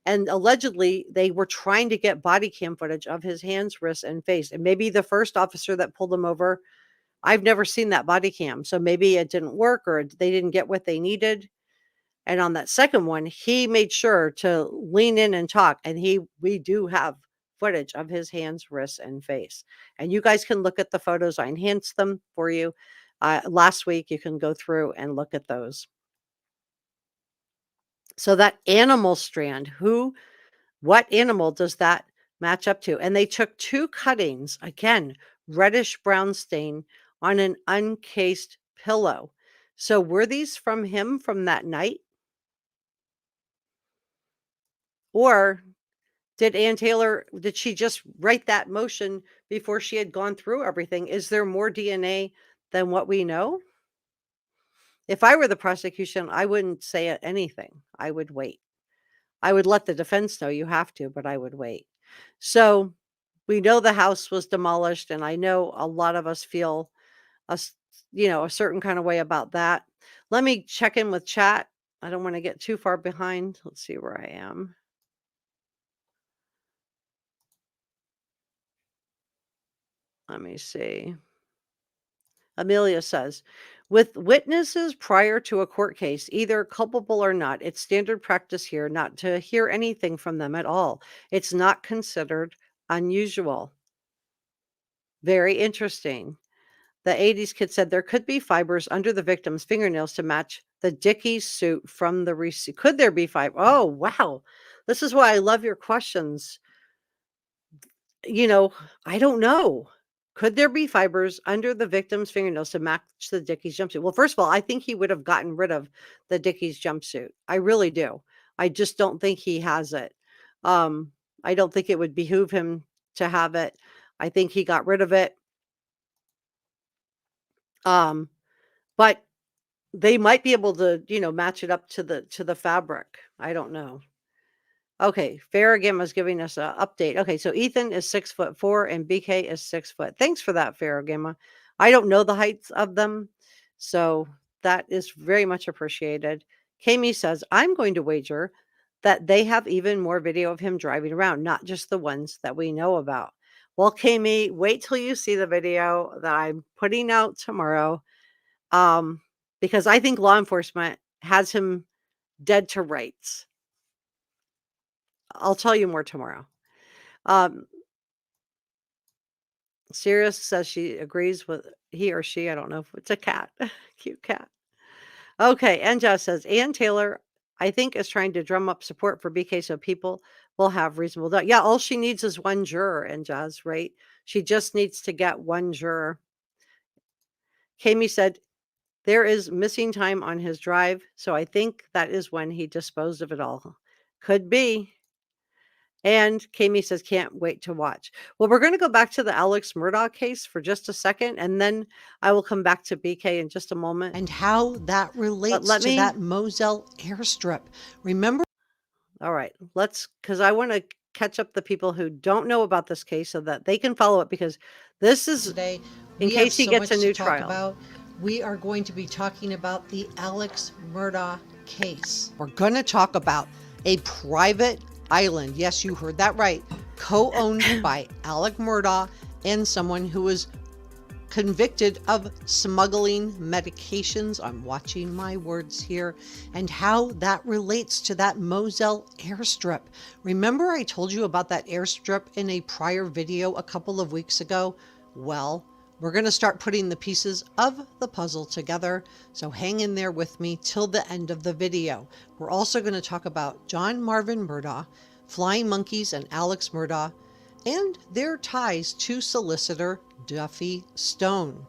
And allegedly, they were trying to get body cam footage of his hands, wrists, and face. And maybe the first officer that pulled him over, I've never seen that body cam. So maybe it didn't work, or they didn't get what they needed. And on that second one, he made sure to lean in and talk. And we do have footage of his hands, wrists, and face. And you guys can look at the photos. I enhanced them for you last week. You can go through and look at those. So that animal strand, what animal does that match up to? And they took 2 cuttings, again, reddish brown stain on an uncased pillow. So were these from him from that night? Or did Ann Taylor, did she just write that motion before she had gone through everything? Is there more DNA than what we know? If I were the prosecution, I wouldn't say anything. I would wait. I would let the defense know you have to, but I would wait. So we know the house was demolished, and I know a lot of us feel a certain kind of way about that. Let me check in with chat. I don't want to get too far behind. Let's see where I am. Let me see. Amelia says, with witnesses prior to a court case, either culpable or not, it's standard practice here not to hear anything from them at all. It's not considered unusual. Very interesting. The 80s kid said there could be fibers under the victim's fingernails to match the Dickies suit from the receipt. Could there be fiber? Oh, wow. This is why I love your questions. I don't know. Could there be fibers under the victim's fingernails to match the Dickies jumpsuit? Well, first of all, I think he would have gotten rid of the Dickies jumpsuit. I really do. I just don't think he has it. I don't think it would behoove him to have it. I think he got rid of it. But they might be able to, match it up to the fabric. I don't know. Okay, Farragam is giving us an update. Okay, so Ethan is 6'4" and BK is 6 foot. Thanks for that, Farragam. I don't know the heights of them, so that is very much appreciated. Kami says, I'm going to wager that they have even more video of him driving around, not just the ones that we know about. Well, Kami, wait till you see the video that I'm putting out tomorrow, because I think law enforcement has him dead to rights. I'll tell you more tomorrow. Sirius says she agrees with he or she. I don't know if it's a cat. Cute cat. Okay. And Jess says, Ann Taylor, I think, is trying to drum up support for BK so people will have reasonable doubt. Yeah, all she needs is one juror, and Jazz, right? She just needs to get one juror. Kami said, there is missing time on his drive, so I think that is when he disposed of it all. Could be. And Kami says, can't wait to watch. Well, we're going to go back to the Alex Murdaugh case for just a second, and then I will come back to BK in just a moment. And how that relates to that Moselle airstrip. Remember? All right, because I want to catch up the people who don't know about this case so that they can follow it, because this is today, in case he gets a new trial. We are going to be talking about the Alex Murdaugh case. We're going to talk about a private island. Yes, you heard that right. Co-owned by Alex Murdaugh and someone who was convicted of smuggling medications. I'm watching my words here. And how that relates to that Moselle airstrip. Remember I told you about that airstrip in a prior video a couple of weeks ago? Well, we're going to start putting the pieces of the puzzle together, so hang in there with me till the end of the video. We're also going to talk about John Marvin Murdaugh, Flying Monkeys, and Alex Murdaugh, and their ties to solicitor Duffy Stone.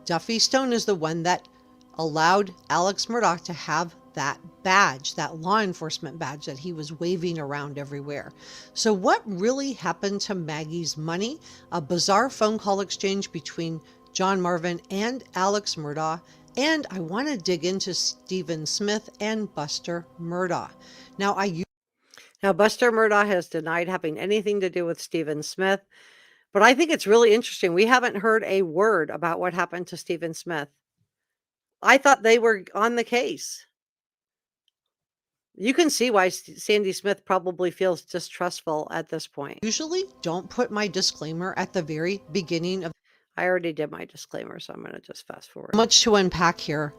Duffy Stone is the one that allowed Alex Murdaugh to have that badge, that law enforcement badge that he was waving around everywhere. So what really happened to Maggie's money? A bizarre phone call exchange between John Marvin and Alex Murdaugh. And I want to dig into Stephen Smith and Buster Murdaugh. Now Buster Murdaugh has denied having anything to do with Stephen Smith, but I think it's really interesting. We haven't heard a word about what happened to Stephen Smith. I thought they were on the case. You can see why Sandy Smith probably feels distrustful at this point. Usually don't put my disclaimer at the very beginning of. I already did my disclaimer, so I'm going to just fast forward. Much to unpack here.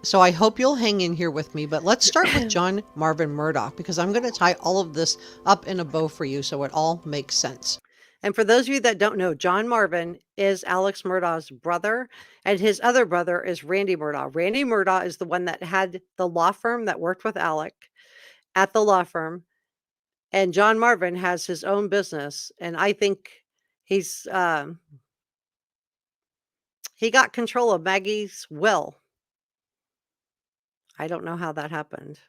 So I hope you'll hang in here with me, but let's start with John Marvin Murdaugh, because I'm going to tie all of this up in a bow for you so it all makes sense. And for those of you that don't know, John Marvin is Alex Murdaugh's brother, and his other brother is Randy Murdaugh. Randy Murdaugh is the one that had the law firm that worked with Alec at the law firm, and John Marvin has his own business, and I think he got control of Maggie's will. I don't know how that happened.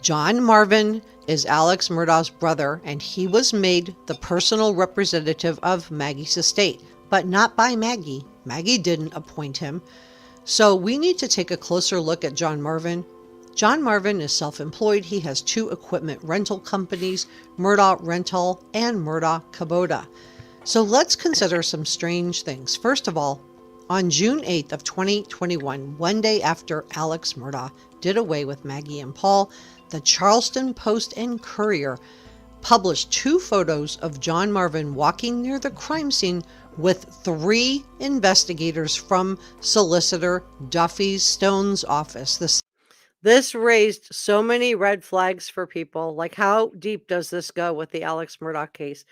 John Marvin is Alex Murdaugh's brother, and he was made the personal representative of Maggie's estate, but not by Maggie. Maggie didn't appoint him. So we need to take a closer look at John Marvin. John Marvin is self-employed. He has 2 equipment rental companies, Murdaugh Rental and Murdaugh Kubota. So let's consider some strange things. First of all, on June 8th of 2021, one day after Alex Murdaugh did away with Maggie and Paul, the Charleston Post and Courier published 2 photos of John Marvin walking near the crime scene with 3 investigators from solicitor Duffy Stone's office. This raised so many red flags for people. Like, how deep does this go with the Alex Murdaugh case?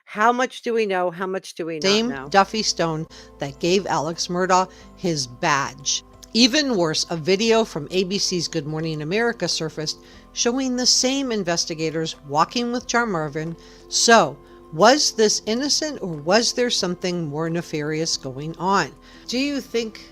How much do we know? How much do we not Same know? Duffy Stone that gave Alex Murdaugh his badge. Even worse, a video from ABC's Good Morning America surfaced showing the same investigators walking with John Marvin. So, was this innocent, or was there something more nefarious going on? Do you think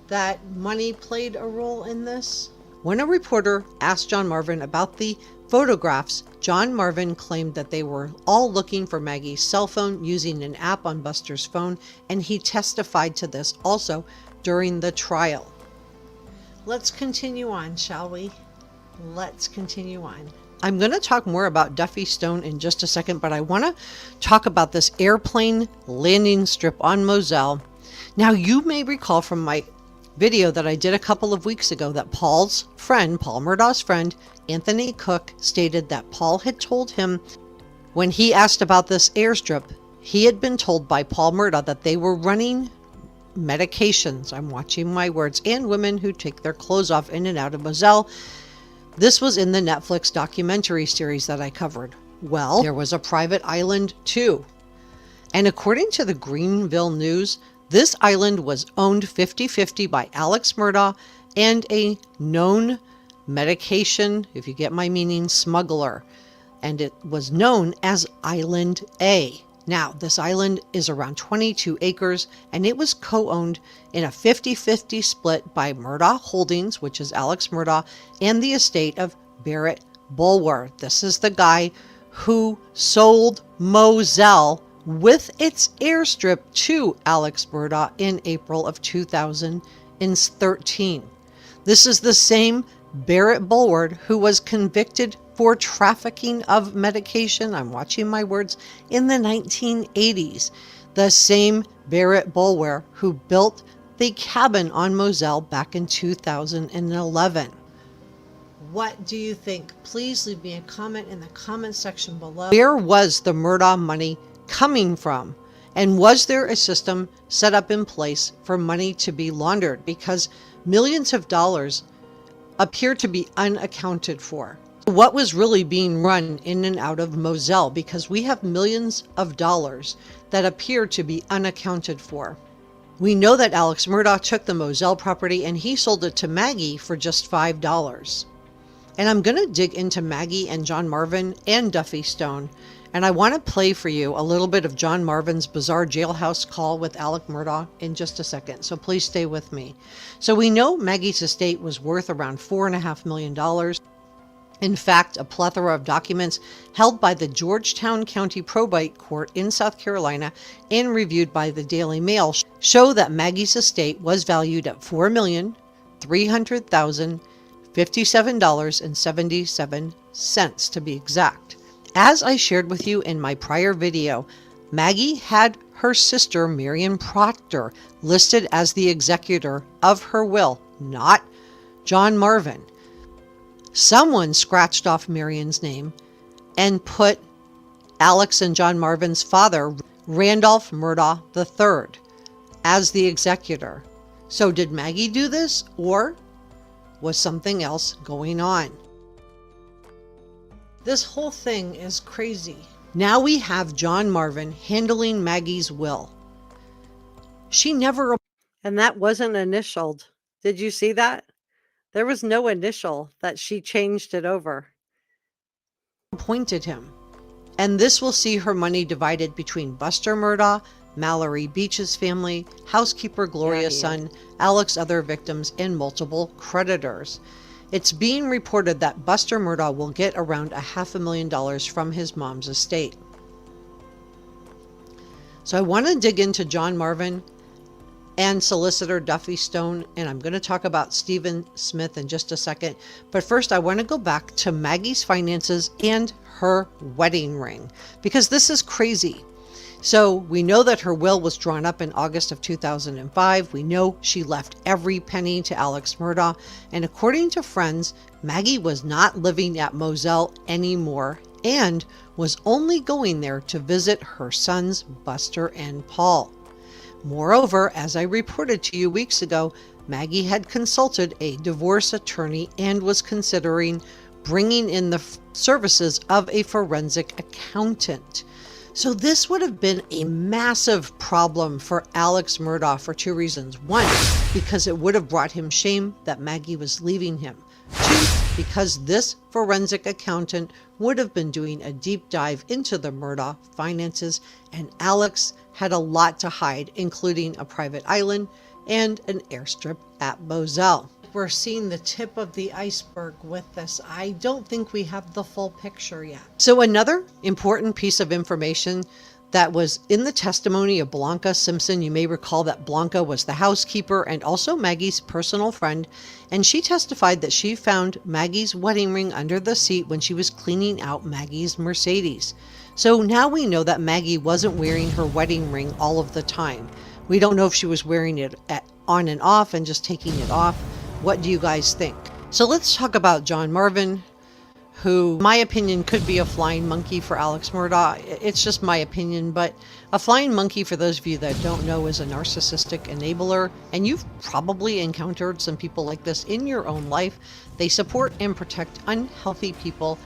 that money played a role in this? When a reporter asked John Marvin about the photographs, John Marvin claimed that they were all looking for Maggie's cell phone using an app on Buster's phone, and he testified to this also during the trial. Let's continue on, shall we? Let's continue on. I'm going to talk more about Duffy Stone in just a second, but I want to talk about this airplane landing strip on Moselle. Now, you may recall from my video that I did a couple of weeks ago that Paul's friend, Paul Murdaugh's friend, Anthony Cook, stated that Paul had told him when he asked about this airstrip, he had been told by Paul Murdaugh that they were running medications, I'm watching my words, and women who take their clothes off in and out of Moselle. This was in the Netflix documentary series that I covered. Well, there was a private island too. And according to the Greenville News, this island was owned 50-50 by Alex Murdaugh and a known medication, if you get my meaning, smuggler. And it was known as Island A. Now, this island is around 22 acres, and it was co-owned in a 50-50 split by Murdaugh Holdings, which is Alex Murdaugh, and the estate of Barrett Bulwer. This is the guy who sold Moselle with its airstrip to Alex Murdaugh in April of 2013. This is the same Barrett Bulwer who was convicted for trafficking of medication, I'm watching my words, in the 1980s. The same Barrett Bulwer who built the cabin on Moselle back in 2011. What do you think? Please leave me a comment in the comment section below. Where was the Murdaugh money coming from? And was there a system set up in place for money to be laundered? Because millions of dollars appear to be unaccounted for. What was really being run in and out of Moselle? Because we have millions of dollars that appear to be unaccounted for. We know that Alex Murdaugh took the Moselle property and he sold it to Maggie for just $5. And I'm going to dig into Maggie and John Marvin and Duffy Stone. And I want to play for you a little bit of John Marvin's bizarre jailhouse call with Alex Murdaugh in just a second. So please stay with me. So we know Maggie's estate was worth around $4.5 million. In fact, a plethora of documents held by the Georgetown County Probate Court in South Carolina and reviewed by the Daily Mail show that Maggie's estate was valued at $4,300,057.77 to be exact. As I shared with you in my prior video, Maggie had her sister Marion Proctor listed as the executor of her will, not John Marvin. Someone scratched off Marion's name and put Alex and John Marvin's father, Randolph Murdaugh III, as the executor. So did Maggie do this, or was something else going on? This whole thing is crazy. Now we have John Marvin handling Maggie's will. She never... And that wasn't initialed. Did you see that? There was no initial that she changed it over. appointed him. And this will see her money divided between Buster Murdaugh, Mallory Beach's family, housekeeper Gloria's son, Alex, other victims, and multiple creditors. It's being reported that Buster Murdaugh will get around $500,000 from his mom's estate. So I want to dig into John Marvin and solicitor Duffy Stone, and I'm going to talk about Stephen Smith in just a second. But first, I want to go back to Maggie's finances and her wedding ring, because this is crazy. So we know that her will was drawn up in August of 2005. We know she left every penny to Alex Murdaugh. And according to friends, Maggie was not living at Moselle anymore and was only going there to visit her sons Buster and Paul. Moreover, as I reported to you weeks ago, Maggie had consulted a divorce attorney and was considering bringing in the services of a forensic accountant. So this would have been a massive problem for Alex Murdaugh for two reasons. One, because it would have brought him shame that Maggie was leaving him. Two, because this forensic accountant would have been doing a deep dive into the Murdaugh finances, and Alex had a lot to hide, including a private island and an airstrip at Moselle. We're seeing the tip of the iceberg with this. I don't think we have the full picture yet. So another important piece of information that was in the testimony of Blanca Simpson, you may recall that Blanca was the housekeeper and also Maggie's personal friend, and she testified that she found Maggie's wedding ring under the seat when she was cleaning out Maggie's Mercedes. So now we know that Maggie wasn't wearing her wedding ring all of the time. We don't know if she was wearing it on and off and just taking it off. What do you guys think? So let's talk about John Marvin, who, in my opinion, could be a flying monkey for Alex Murdaugh. It's just my opinion, but a flying monkey, for those of you that don't know, is a narcissistic enabler, and you've probably encountered some people like this in your own life. They support and protect unhealthy people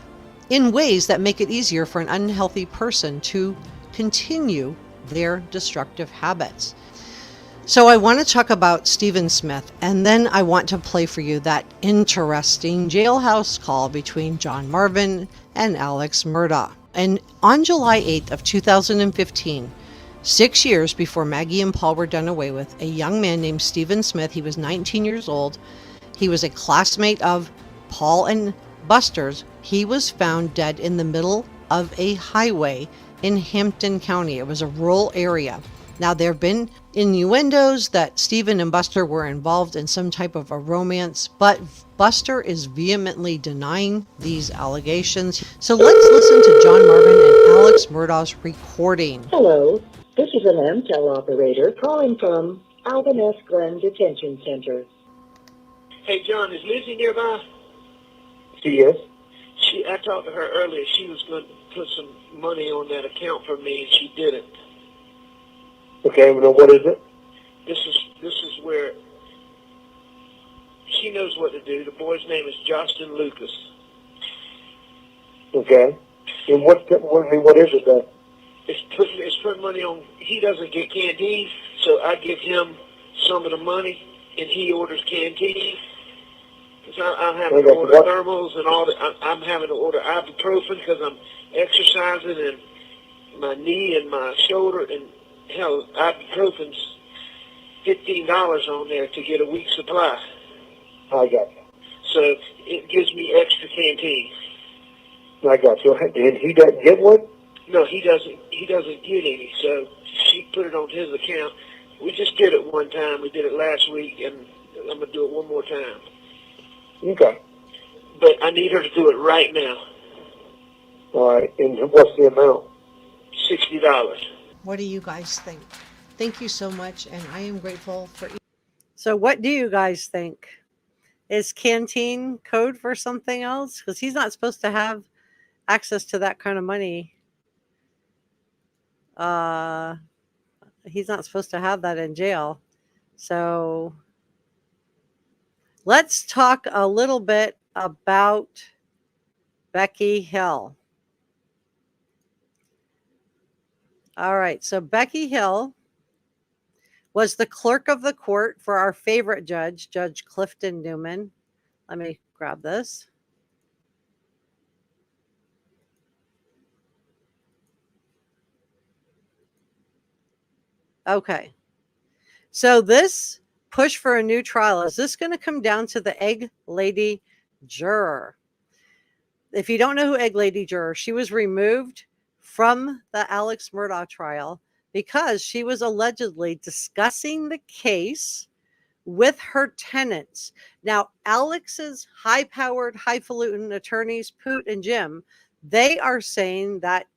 in ways that make it easier for an unhealthy person to continue their destructive habits. So I want to talk about Stephen Smith, and then I want to play for you that interesting jailhouse call between John Marvin and Alex Murdaugh. And on July 8th of 2015, 6 years before Maggie and Paul were done away with, a young man named Stephen Smith, he was 19 years old, he was a classmate of Paul and Buster's, he was found dead in the middle of a highway in Hampton County. It was a rural area. Now, there have been innuendos that Stephen and Buster were involved in some type of a romance, but Buster is vehemently denying these allegations. So let's listen to John Marvin and Alex Murdaugh's recording. Hello, this is an Amtel operator calling from Alvin S. Glen Detention Center. Hey, John, is Lizzie nearby? She is. I talked to her earlier. She was going to put some money on that account for me, and she didn't. Okay, well, what is it? This is where she knows what to do. The boy's name is Justin Lucas. Okay. And what is it then? It's putting money on. He doesn't get canteen, so I give him some of the money, and he orders canteen. Because I'm having to order thermals and all that. I'm having to order ibuprofen because I'm exercising and my knee and my shoulder, and hell, ibuprofen's $15 on there to get a week's supply. I got you. So it gives me extra canteen. I got you. And he doesn't get one? No, he doesn't. He doesn't get any. So she put it on his account. We just did it one time. We did it last week, and I'm gonna do it one more time. Okay. But I need her to do it right now. All right. And what's the amount? $60. What do you guys think? Thank you so much, and I am grateful for. So what do you guys think? Is canteen code for something else? Because he's not supposed to have access to that kind of money. He's not supposed to have that in jail. So let's talk a little bit about Becky Hill. All right, so Becky Hill was the clerk of the court for our favorite judge, Judge Clifton Newman. Let me grab this. Okay, so this push for a new trial, is this going to come down to the Egg Lady juror? If you don't know who Egg Lady juror, she was removed from the Alex Murdaugh trial because she was allegedly discussing the case with her tenants. Now, Alex's high-powered, highfalutin attorneys, Poot and Jim, they are saying that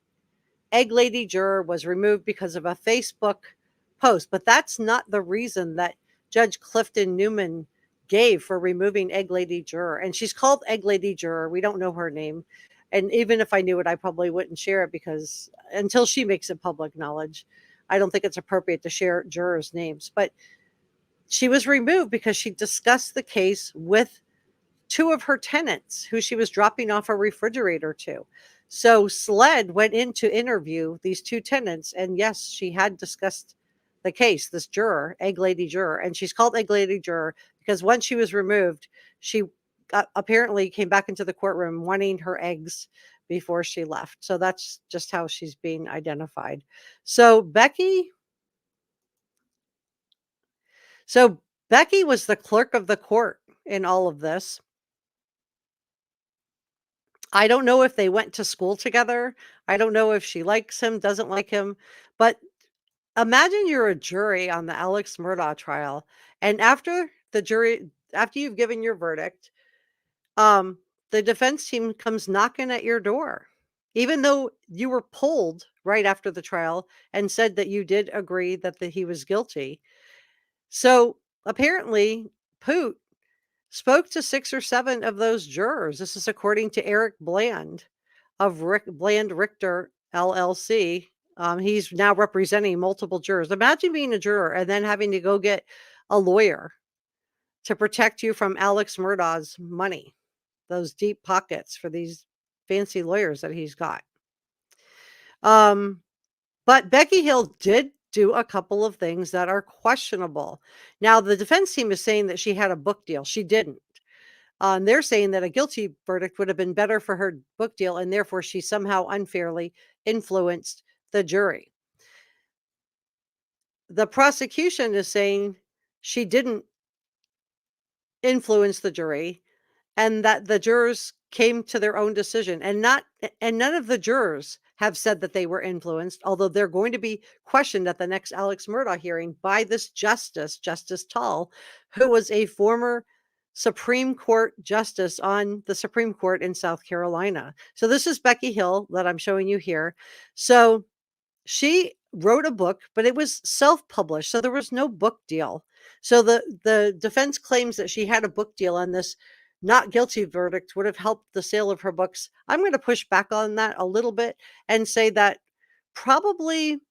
Egg Lady juror was removed because of a Facebook post, but that's not the reason that Judge Clifton Newman gave for removing Egg Lady juror. And she's called Egg Lady juror. We don't know her name. And even if I knew it, I probably wouldn't share it, because until she makes it public knowledge, I don't think it's appropriate to share jurors' names. But she was removed because she discussed the case with two of her tenants who she was dropping off a refrigerator to. So SLED went in to interview these two tenants, and yes, she had discussed the case, this juror, Egg Lady Juror. And she's called Egg Lady Juror because once she was removed, she apparently came back into the courtroom wanting her eggs before she left. So that's just how she's being identified. So Becky was the clerk of the court in all of this. I don't know if they went to school together. I don't know if she likes him, doesn't like him. But imagine you're a jury on the Alex Murdaugh trial, and after you've given your verdict, the defense team comes knocking at your door, even though you were pulled right after the trial and said that you did agree that he was guilty. So apparently, Poot spoke to 6 or 7 of those jurors. This is according to Eric Bland of Bland Richter LLC. He's now representing multiple jurors. Imagine being a juror and then having to go get a lawyer to protect you from Alex Murdaugh's money, those deep pockets for these fancy lawyers that he's got. But Becky Hill did do a couple of things that are questionable. Now, the defense team is saying that she had a book deal. She didn't. They're saying that a guilty verdict would have been better for her book deal, and therefore she somehow unfairly influenced the jury. The prosecution is saying she didn't influence the jury, and that the jurors came to their own decision, and none of the jurors have said that they were influenced, although they're going to be questioned at the next Alex Murdaugh hearing by this Justice Tall, who was a former Supreme Court justice on the Supreme Court in South Carolina. So this is Becky Hill that I'm showing you here. So she wrote a book, but it was self-published, so there was no book deal. So the defense claims that she had a book deal, and this not guilty verdict would have helped the sale of her books. I'm going to push back on that a little bit and say that probably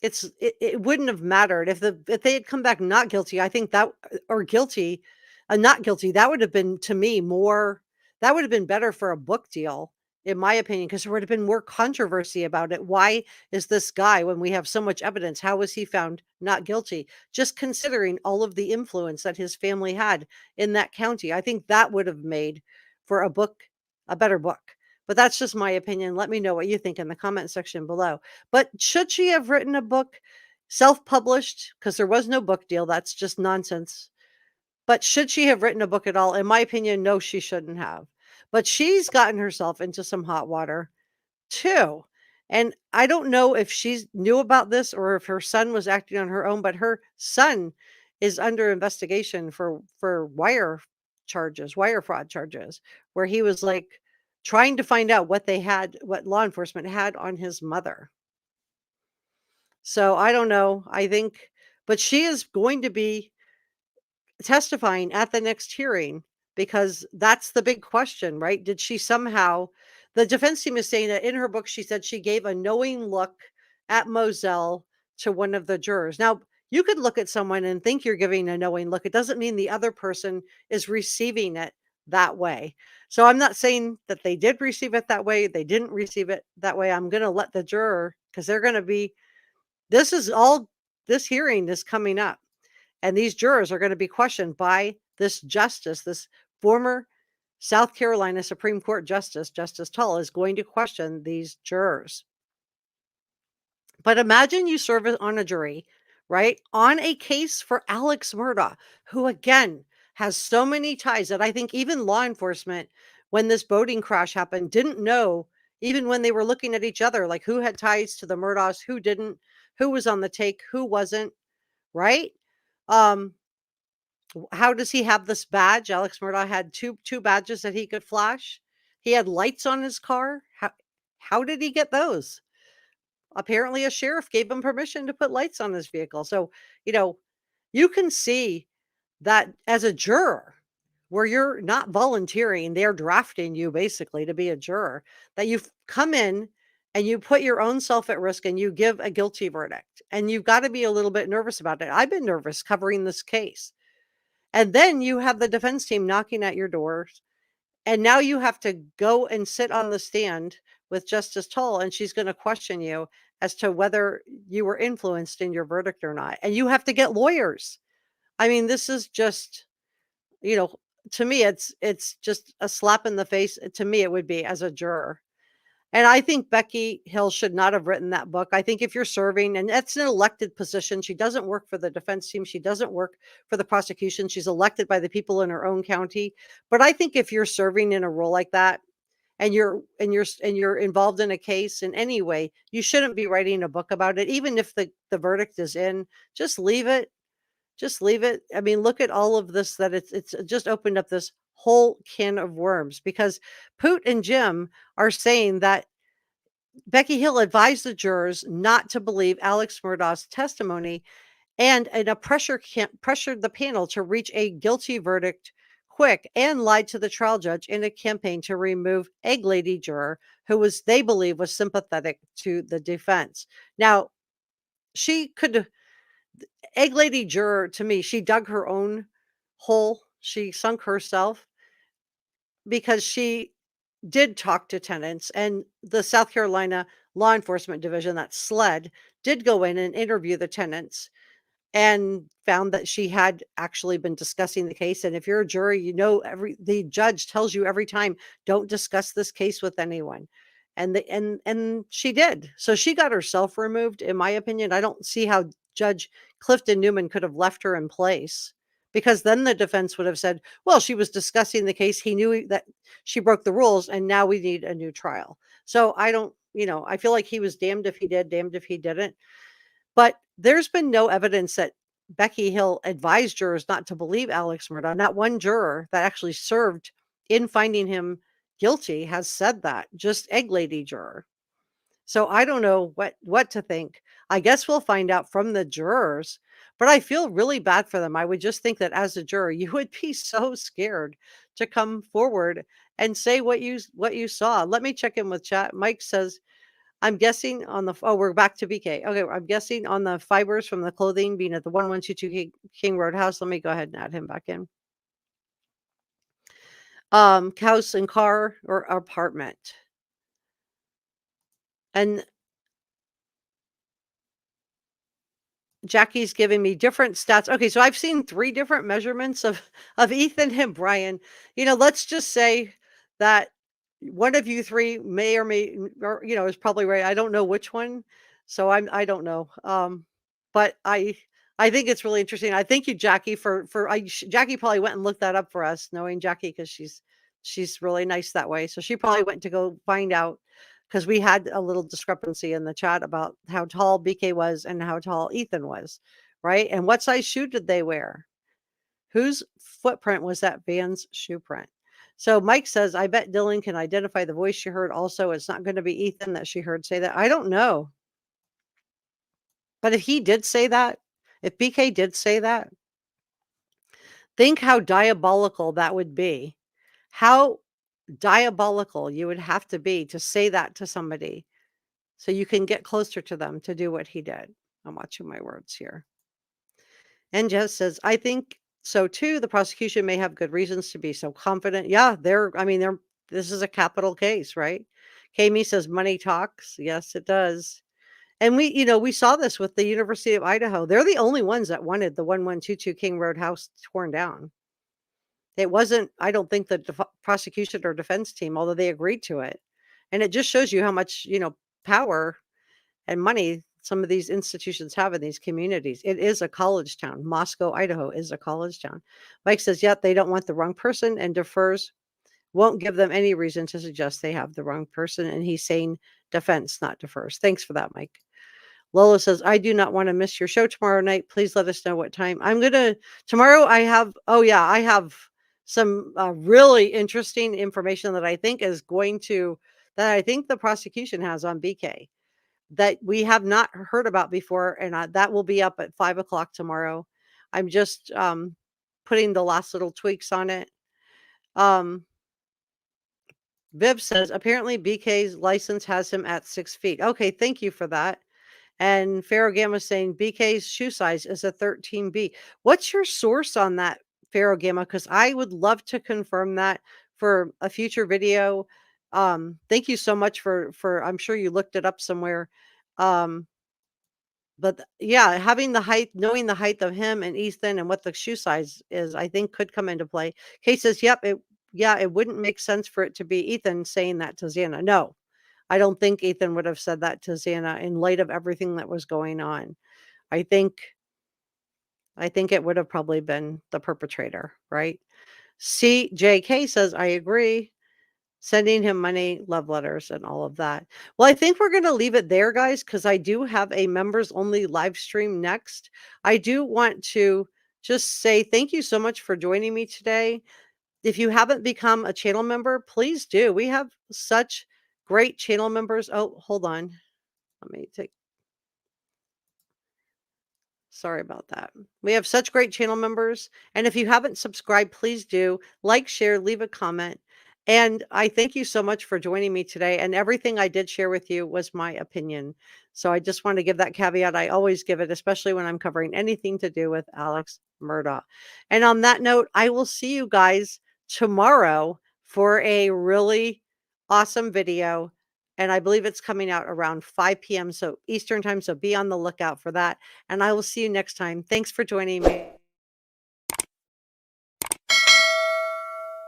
it wouldn't have mattered if they had come back not guilty. I think that, or guilty, not guilty, that would have been, to me, that would have been better for a book deal, in my opinion, because there would have been more controversy about it. Why is this guy, when we have so much evidence, how was he found not guilty? Just considering all of the influence that his family had in that county, I think that would have made for a better book. But that's just my opinion. Let me know what you think in the comment section below. But should she have written a book, self-published, because there was no book deal? That's just nonsense. But should she have written a book at all? In my opinion, no, she shouldn't have. But she's gotten herself into some hot water too. And I don't know if she knew about this or if her son was acting on her own, but her son is under investigation for wire fraud charges, where he was like trying to find out what law enforcement had on his mother. So I don't know. But she is going to be testifying at the next hearing, because that's the big question, right? Did she somehow, the defense team is saying that in her book, she said she gave a knowing look at Moselle to one of the jurors. Now, you could look at someone and think you're giving a knowing look. It doesn't mean the other person is receiving it that way. So I'm not saying that they did receive it that way. They didn't receive it that way. I'm going to let the juror, because they're going to be, this hearing is coming up. And these jurors are going to be questioned by this justice, this former South Carolina Supreme Court Justice Tall, is going to question these jurors. But imagine you serve on a jury, right, on a case for Alex Murdaugh, who, again, has so many ties that I think even law enforcement, when this boating crash happened, didn't know, even when they were looking at each other, like who had ties to the Murdaughs, who didn't, who was on the take, who wasn't, right? How does he have this badge? Alex Murdaugh had two badges that he could flash. He had lights on his car. How did he get those? Apparently a sheriff gave him permission to put lights on his vehicle. So, you can see that as a juror, where you're not volunteering, they're drafting you basically to be a juror, that you've come in and you put your own self at risk and you give a guilty verdict. And you've got to be a little bit nervous about it. I've been nervous covering this case. And then you have the defense team knocking at your doors. And now you have to go and sit on the stand with Justice Tull, and she's going to question you as to whether you were influenced in your verdict or not. And you have to get lawyers. I mean, this is just, you know, to me, it's just a slap in the face. To me, it would be as a juror. And I think Becky Hill should not have written that book. I think if you're serving, and that's an elected position, she doesn't work for the defense team. She doesn't work for the prosecution. She's elected by the people in her own county. But I think if you're serving in a role like that, and you're involved in a case in any way, you shouldn't be writing a book about it. Even if the verdict is in, just leave it. Just leave it. I mean, look at all of this, that it's just opened up this whole can of worms, because Poot and Jim are saying that Becky Hill advised the jurors not to believe Alex Murdaugh's testimony, and a pressured the panel to reach a guilty verdict quick, and lied to the trial judge in a campaign to remove Egg Lady juror who they believe was sympathetic to the defense. Now, Egg Lady juror, to me, she dug her own hole. She sunk herself, because she did talk to tenants, and the South Carolina Law Enforcement Division, that SLED, did go in and interview the tenants and found that she had actually been discussing the case. And if you're a jury, the judge tells you every time, don't discuss this case with anyone. And she did. So she got herself removed, in my opinion. I don't see how Judge Clifton Newman could have left her in place, because then the defense would have said, well, she was discussing the case. He knew that she broke the rules, and now we need a new trial. So I don't, I feel like he was damned if he did, damned if he didn't. But there's been no evidence that Becky Hill advised jurors not to believe Alex Murdaugh. Not one juror that actually served in finding him guilty has said that, just Egg Lady juror. So I don't know what to think. I guess we'll find out from the jurors, but I feel really bad for them. I would just think that as a juror, you would be so scared to come forward and say what you saw. Let me check in with chat. Mike says, I'm guessing on we're back to BK. Okay, I'm guessing on the fibers from the clothing being at the 1122 King Road house. Let me go ahead and add him back in. House and car or apartment. And Jackie's giving me different stats. Okay, so I've seen 3 different measurements of Ethan and Brian. Let's just say that one of you 3 may or is probably right. I don't know which one, so I don't know. But I think it's really interesting. I thank you, Jackie, Jackie probably went and looked that up for us, knowing Jackie, because she's really nice that way. So she probably went to go find out, because we had a little discrepancy in the chat about how tall BK was and how tall Ethan was, right? And what size shoe did they wear? Whose footprint was that Van's shoe print? So Mike says, I bet Dylan can identify the voice she heard. Also, it's not going to be Ethan that she heard say that. I don't know. But if he did say that, if BK did say that, think how diabolical that would be. How diabolical you would have to be to say that to somebody so you can get closer to them to do what he did. I'm watching my words here. And Jess says, I think so too. The prosecution may have good reasons to be so confident. Yeah, this is a capital case, right? Kami says money talks. Yes, it does. And we saw this with the University of Idaho. They're the only ones that wanted the 1122 King Road house torn down. It wasn't, I don't think, the prosecution or defense team, although they agreed to it. And it just shows you how much, power and money some of these institutions have in these communities. It is a college town. Moscow, Idaho is a college town. Mike says, yet they don't want the wrong person, and defers won't give them any reason to suggest they have the wrong person. And he's saying defense, not defers. Thanks for that, Mike. Lola says, I do not want to miss your show tomorrow night. Please let us know what time. Tomorrow I have some really interesting information that I think the prosecution has on BK that we have not heard about before. And that will be up at 5:00 tomorrow. I'm just putting the last little tweaks on it. Viv says, apparently BK's license has him at 6 feet. Okay, thank you for that. And Pharaoh Gamma saying BK's shoe size is a 13B. What's your source on that, Pharaoh Gamma? Because I would love to confirm that for a future video. Thank you so much for I'm sure you looked it up somewhere. But yeah, having the height, knowing the height of him and Ethan and what the shoe size is, I think could come into play. Kay says, yep, it wouldn't make sense for it to be Ethan saying that to Xana. No, I don't think Ethan would have said that to Xana in light of everything that was going on. I think it would have probably been the perpetrator, right? CJK says, I agree. Sending him money, love letters, and all of that. Well, I think we're going to leave it there, guys, because I do have a members only live stream next. I do want to just say thank you so much for joining me today. If you haven't become a channel member, please do. We have such great channel members. Oh, hold on. Let me take. Sorry about that. We have such great channel members. And if you haven't subscribed, please do like, share, leave a comment. And I thank you so much for joining me today. And everything I did share with you was my opinion. So I just want to give that caveat. I always give it, especially when I'm covering anything to do with Alex Murdaugh. And on that note, I will see you guys tomorrow for a really awesome video. And I believe it's coming out around 5 p.m. So Eastern time. So be on the lookout for that. And I will see you next time. Thanks for joining me.